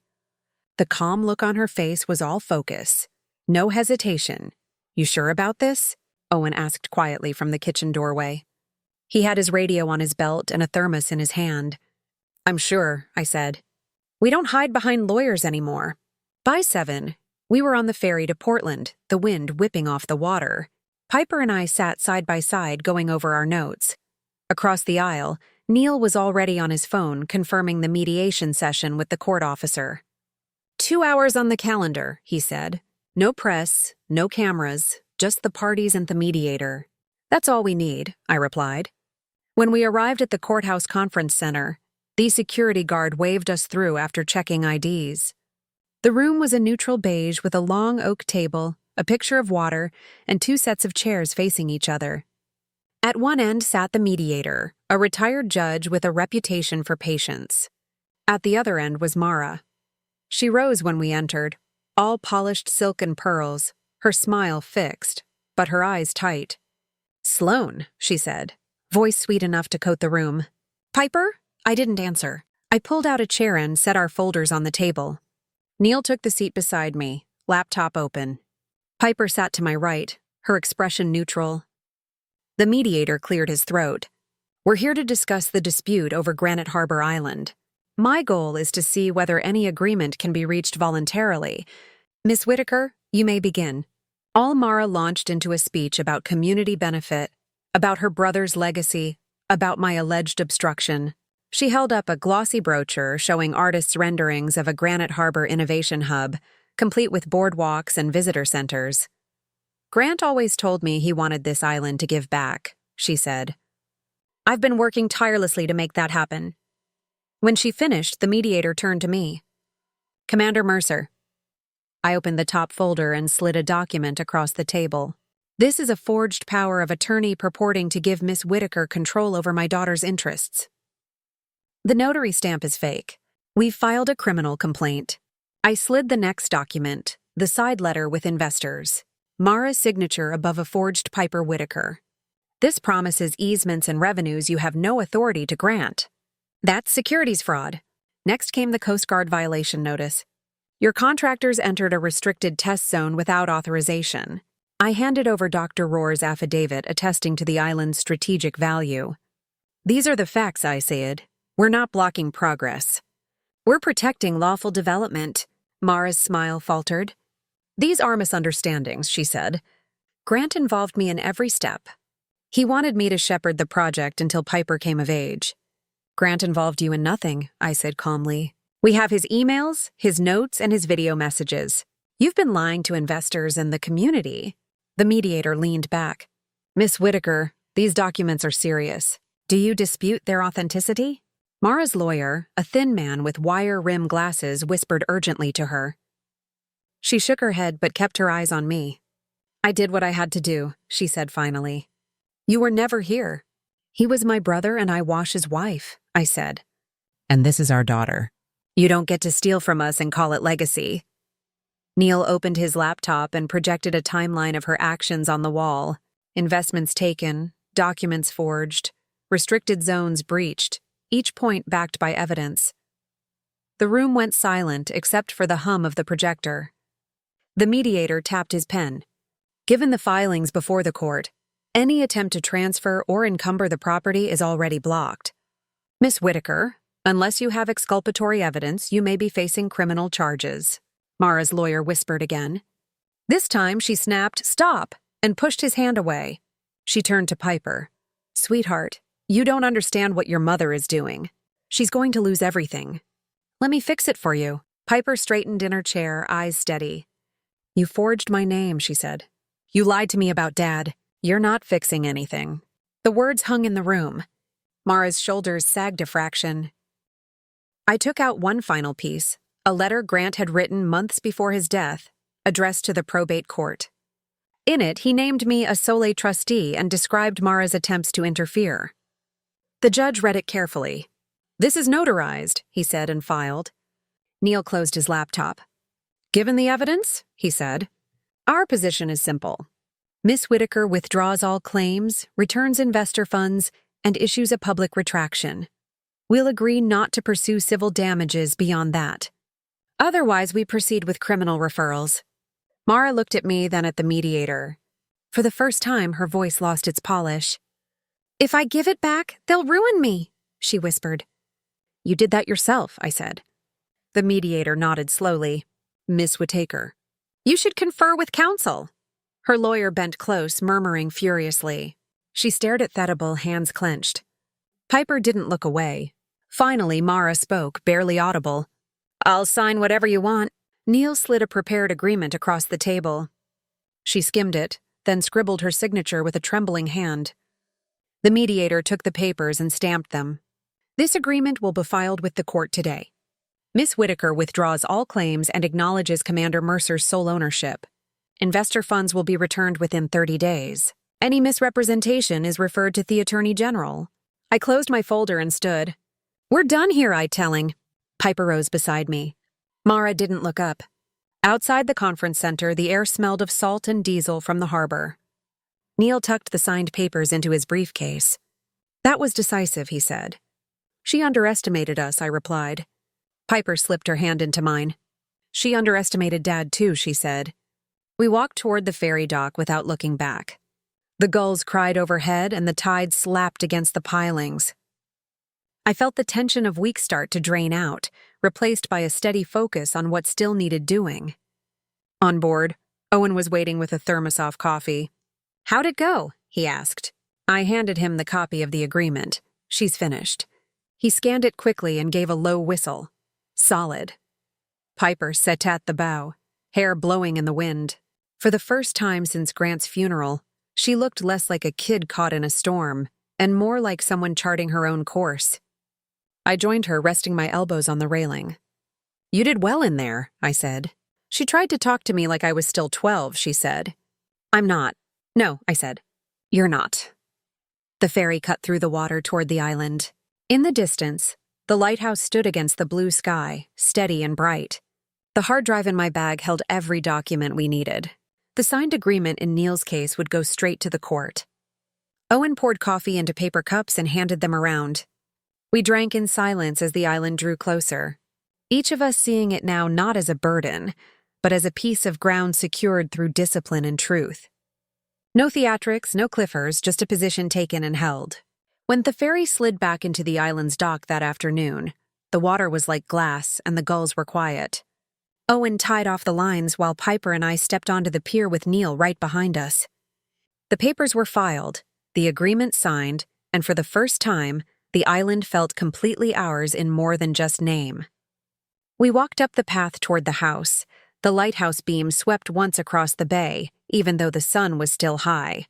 The calm look on her face was all focus. No hesitation. You sure about this? Owen asked quietly from the kitchen doorway. He had his radio on his belt and a thermos in his hand. I'm sure, I said. We don't hide behind lawyers anymore. By 7, we were on the ferry to Portland, the wind whipping off the water. Piper and I sat side by side going over our notes. Across the aisle, Neil was already on his phone confirming the mediation session with the court officer. 2 hours on the calendar, he said. No press, no cameras, just the parties and the mediator. That's all we need, I replied. When we arrived at the courthouse conference center, the security guard waved us through after checking IDs. The room was a neutral beige with a long oak table, a picture of water, and 2 sets of chairs facing each other. At one end sat the mediator, a retired judge with a reputation for patience. At the other end was Mara. She rose when we entered, all polished silk and pearls, her smile fixed, but her eyes tight. Sloan, she said, voice sweet enough to coat the room. Piper? I didn't answer. I pulled out a chair and set our folders on the table. Neil took the seat beside me, laptop open. Piper sat to my right, her expression neutral. The mediator cleared his throat. We're here to discuss the dispute over Granite Harbor Island. My goal is to see whether any agreement can be reached voluntarily. Miss Whitaker, you may begin. All Mara launched into a speech about community benefit, about her brother's legacy, about my alleged obstruction. She held up a glossy brochure showing artists' renderings of a Granite Harbor Innovation Hub, complete with boardwalks and visitor centers. Grant always told me he wanted this island to give back, she said. I've been working tirelessly to make that happen. When she finished, the mediator turned to me. Commander Mercer. I opened the top folder and slid a document across the table. This is a forged power of attorney purporting to give Miss Whitaker control over my daughter's interests. The notary stamp is fake. We've filed a criminal complaint. I slid the next document, the side letter with investors. Mara's signature above a forged Piper Whitaker. This promises easements and revenues you have no authority to grant. That's securities fraud. Next came the Coast Guard violation notice. Your contractors entered a restricted test zone without authorization. I handed over Dr. Rohr's affidavit attesting to the island's strategic value. These are the facts, I said. We're not blocking progress. We're protecting lawful development, Mara's smile faltered. These are misunderstandings, she said. Grant involved me in every step. He wanted me to shepherd the project until Piper came of age. Grant involved you in nothing, I said calmly. We have his emails, his notes, and his video messages. You've been lying to investors and the community. The mediator leaned back. Miss Whitaker, these documents are serious. Do you dispute their authenticity? Mara's lawyer, a thin man with wire-rimmed glasses, whispered urgently to her. She shook her head but kept her eyes on me. I did what I had to do, she said finally. You were never here. He was my brother and I wash his wife, I said. And this is our daughter. You don't get to steal from us and call it legacy. Neil opened his laptop and projected a timeline of her actions on the wall. Investments taken, documents forged, restricted zones breached, each point backed by evidence. The room went silent except for the hum of the projector. The mediator tapped his pen. Given the filings before the court, any attempt to transfer or encumber the property is already blocked. Miss Whitaker, unless you have exculpatory evidence, you may be facing criminal charges, Mara's lawyer whispered again. This time she snapped, "Stop!" and pushed his hand away. She turned to Piper. Sweetheart, you don't understand what your mother is doing. She's going to lose everything. Let me fix it for you. Piper straightened in her chair, eyes steady. You forged my name, she said. You lied to me about Dad. You're not fixing anything. The words hung in the room. Mara's shoulders sagged a fraction. I took out one final piece, a letter Grant had written months before his death, addressed to the probate court. In it, he named me a sole trustee and described Mara's attempts to interfere. The judge read it carefully. This is notarized, he said and filed. Neil closed his laptop. Given the evidence, he said, our position is simple. Miss Whitaker withdraws all claims, returns investor funds, and issues a public retraction. We'll agree not to pursue civil damages beyond that. Otherwise, we proceed with criminal referrals. Mara looked at me, then at the mediator. For the first time, her voice lost its polish. If I give it back, they'll ruin me, she whispered. You did that yourself, I said. The mediator nodded slowly. Miss Whitaker. You should confer with counsel. Her lawyer bent close, murmuring furiously. She stared at Thedable, hands clenched. Piper didn't look away. Finally, Mara spoke, barely audible. I'll sign whatever you want. Neil slid a prepared agreement across the table. She skimmed it, then scribbled her signature with a trembling hand. The mediator took the papers and stamped them. This agreement will be filed with the court today. Miss Whitaker withdraws all claims and acknowledges Commander Mercer's sole ownership. Investor funds will be returned within 30 days. Any misrepresentation is referred to the Attorney General. I closed my folder and stood. We're done here, I telling. Piper rose beside me. Mara didn't look up. Outside the conference center, the air smelled of salt and diesel from the harbor. Neil tucked the signed papers into his briefcase. That was decisive, he said. She underestimated us, I replied. Piper slipped her hand into mine. She underestimated Dad too, she said. We walked toward the ferry dock without looking back. The gulls cried overhead and the tide slapped against the pilings. I felt the tension of week start to drain out, replaced by a steady focus on what still needed doing. On board, Owen was waiting with a thermos of coffee. How'd it go? He asked. I handed him the copy of the agreement. She's finished. He scanned it quickly and gave a low whistle. Solid. Piper sat at the bow, hair blowing in the wind. For the first time since Grant's funeral, she looked less like a kid caught in a storm and more like someone charting her own course. I joined her, resting my elbows on the railing. "You did well in there," I said. She tried to talk to me like I was still 12, she said. "I'm not." "No," I said. "You're not." The ferry cut through the water toward the island. In the distance, the lighthouse stood against the blue sky, steady and bright. The hard drive in my bag held every document we needed. The signed agreement in Neil's case would go straight to the court. Owen poured coffee into paper cups and handed them around. We drank in silence as the island drew closer, each of us seeing it now not as a burden, but as a piece of ground secured through discipline and truth. No theatrics, no cliffers, just a position taken and held. When the ferry slid back into the island's dock that afternoon, the water was like glass and the gulls were quiet. Owen tied off the lines while Piper and I stepped onto the pier with Neil right behind us. The papers were filed, the agreement signed, and for the first time, the island felt completely ours in more than just name. We walked up the path toward the house. The lighthouse beam swept once across the bay, even though the sun was still high.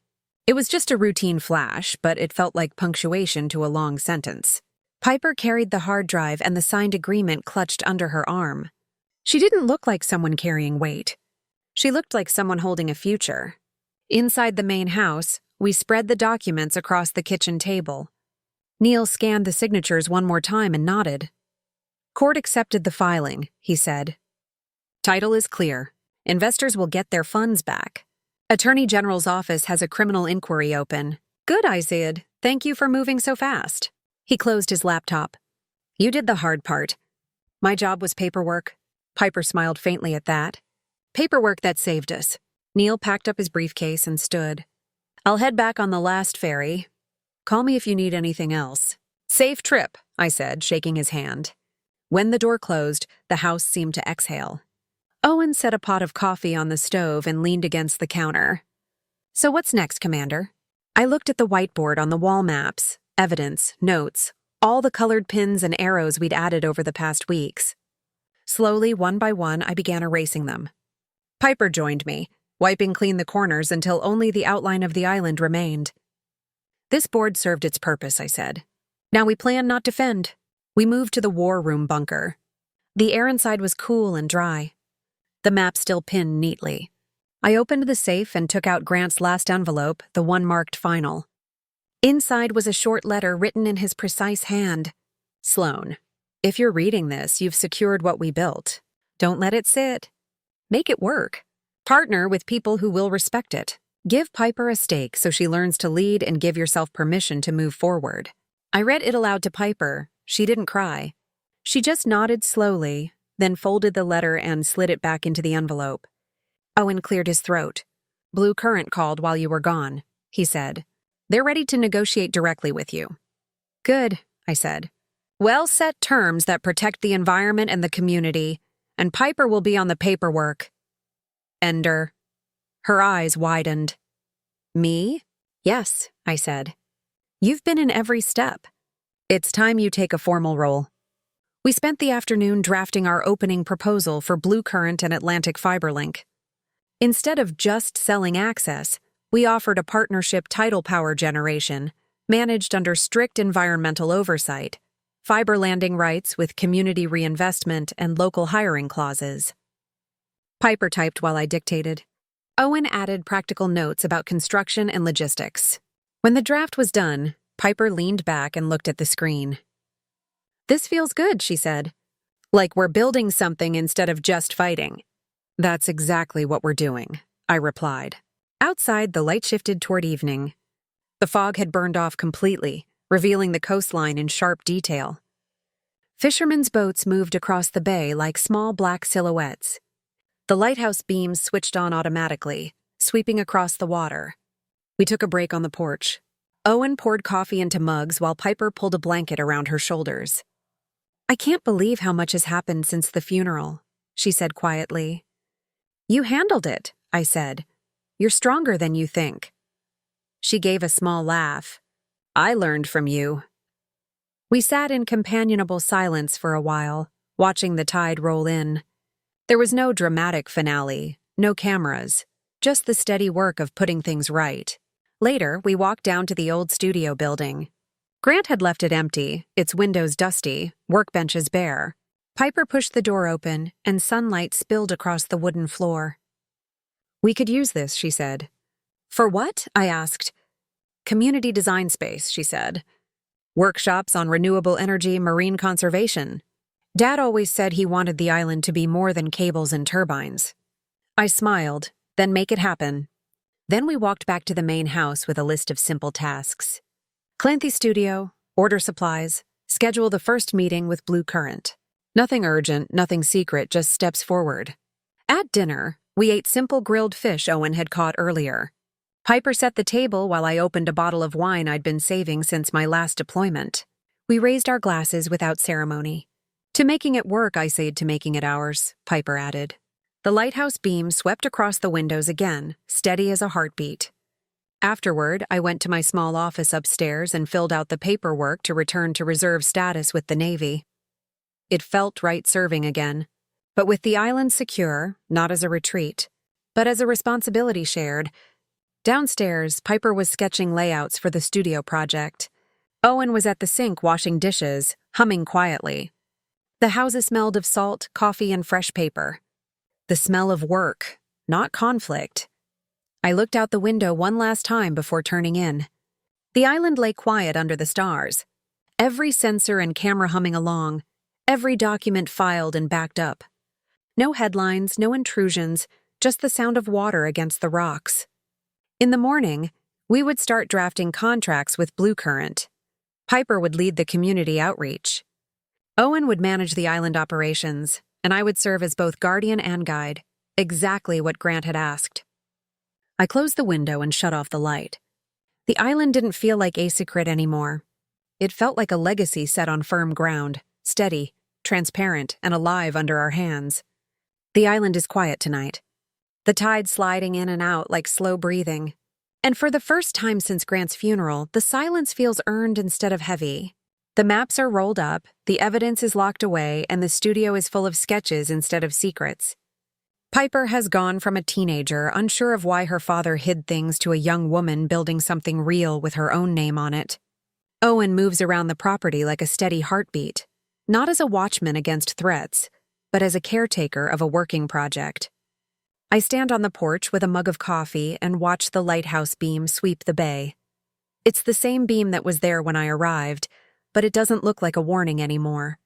It was just a routine flash, but it felt like punctuation to a long sentence. Piper carried the hard drive and the signed agreement clutched under her arm. She didn't look like someone carrying weight. She looked like someone holding a future. Inside the main house, we spread the documents across the kitchen table. Neil scanned the signatures one more time and nodded. "Court accepted the filing," he said. "Title is clear. Investors will get their funds back. Attorney General's office has a criminal inquiry open." "Good," I said. "Thank you for moving so fast." He closed his laptop. "You did the hard part. My job was paperwork." Piper smiled faintly at that. "Paperwork that saved us." Neil packed up his briefcase and stood. "I'll head back on the last ferry. Call me if you need anything else." "Safe trip," I said, shaking his hand. When the door closed, the house seemed to exhale. Owen set a pot of coffee on the stove and leaned against the counter. "So what's next, Commander?" I looked at the whiteboard on the wall maps, evidence, notes, all the colored pins and arrows we'd added over the past weeks. Slowly, one by one, I began erasing them. Piper joined me, wiping clean the corners until only the outline of the island remained. "This board served its purpose," I said. "Now we plan, not defend." We moved to the war room bunker. The air inside was cool and dry. The map still pinned neatly. I opened the safe and took out Grant's last envelope, the one marked final. Inside was a short letter written in his precise hand. "Sloan, if you're reading this, you've secured what we built. Don't let it sit. Make it work. Partner with people who will respect it. Give Piper a stake so she learns to lead and give yourself permission to move forward." I read it aloud to Piper. She didn't cry. She just nodded slowly, then folded the letter and slid it back into the envelope. Owen cleared his throat. "Blue Current called while you were gone," he said. "They're ready to negotiate directly with you." "Good," I said. "Well-set terms that protect the environment and the community, and Piper will be on the paperwork." "Ender." Her eyes widened. "Me?" "Yes," I said. "You've been in every step. It's time you take a formal role." We spent the afternoon drafting our opening proposal for Blue Current and Atlantic Fiberlink. Instead of just selling access, we offered a partnership tidal power generation, managed under strict environmental oversight, fiber landing rights with community reinvestment and local hiring clauses. Piper typed while I dictated. Owen added practical notes about construction and logistics. When the draft was done, Piper leaned back and looked at the screen. "This feels good," she said. "Like we're building something instead of just fighting." "That's exactly what we're doing," I replied. Outside, the light shifted toward evening. The fog had burned off completely, revealing the coastline in sharp detail. Fishermen's boats moved across the bay like small black silhouettes. The lighthouse beams switched on automatically, sweeping across the water. We took a break on the porch. Owen poured coffee into mugs while Piper pulled a blanket around her shoulders. "I can't believe how much has happened since the funeral," she said quietly. "You handled it," I said. "You're stronger than you think." She gave a small laugh. "I learned from you." We sat in companionable silence for a while, watching the tide roll in. There was no dramatic finale, no cameras, just the steady work of putting things right. Later, we walked down to the old studio building. Grant had left it empty, its windows dusty, workbenches bare. Piper pushed the door open, and sunlight spilled across the wooden floor. "We could use this," she said. "For what?" I asked. "Community design space," she said. "Workshops on renewable energy, marine conservation." Dad always said he wanted the island to be more than cables and turbines. I smiled, "Then make it happen." Then we walked back to the main house with a list of simple tasks. Clean the studio, order supplies, schedule the first meeting with Blue Current. Nothing urgent, nothing secret, just steps forward. At dinner, we ate simple grilled fish Owen had caught earlier. Piper set the table while I opened a bottle of wine I'd been saving since my last deployment. We raised our glasses without ceremony. "To making it work, I say, to making it ours," Piper added. The lighthouse beam swept across the windows again, steady as a heartbeat. Afterward, I went to my small office upstairs and filled out the paperwork to return to reserve status with the Navy. It felt right serving again, but with the island secure, not as a retreat, but as a responsibility shared. Downstairs, Piper was sketching layouts for the studio project. Owen was at the sink washing dishes, humming quietly. The house smelled of salt, coffee, and fresh paper. The smell of work, not conflict. I looked out the window one last time before turning in. The island lay quiet under the stars. Every sensor and camera humming along, every document filed and backed up. No headlines, no intrusions, just the sound of water against the rocks. In the morning, we would start drafting contracts with Blue Current. Piper would lead the community outreach. Owen would manage the island operations, and I would serve as both guardian and guide, exactly what Grant had asked. I closed the window and shut off the light. The island didn't feel like a secret anymore. It felt like a legacy set on firm ground, steady, transparent, and alive under our hands. The island is quiet tonight. The tide sliding in and out like slow breathing. And for the first time since Grant's funeral, the silence feels earned instead of heavy. The maps are rolled up, the evidence is locked away, and the studio is full of sketches instead of secrets. Piper has gone from a teenager, unsure of why her father hid things, to a young woman building something real with her own name on it. Owen moves around the property like a steady heartbeat, not as a watchman against threats, but as a caretaker of a working project. I stand on the porch with a mug of coffee and watch the lighthouse beam sweep the bay. It's the same beam that was there when I arrived, but it doesn't look like a warning anymore.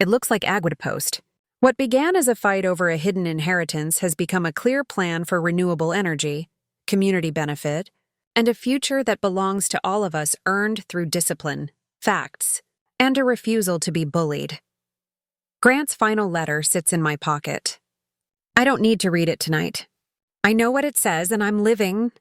It looks like Aguapost. What began as a fight over a hidden inheritance has become a clear plan for renewable energy, community benefit, and a future that belongs to all of us, earned through discipline, facts, and a refusal to be bullied. Grant's final letter sits in my pocket. I don't need to read it tonight. I know what it says, and I'm living,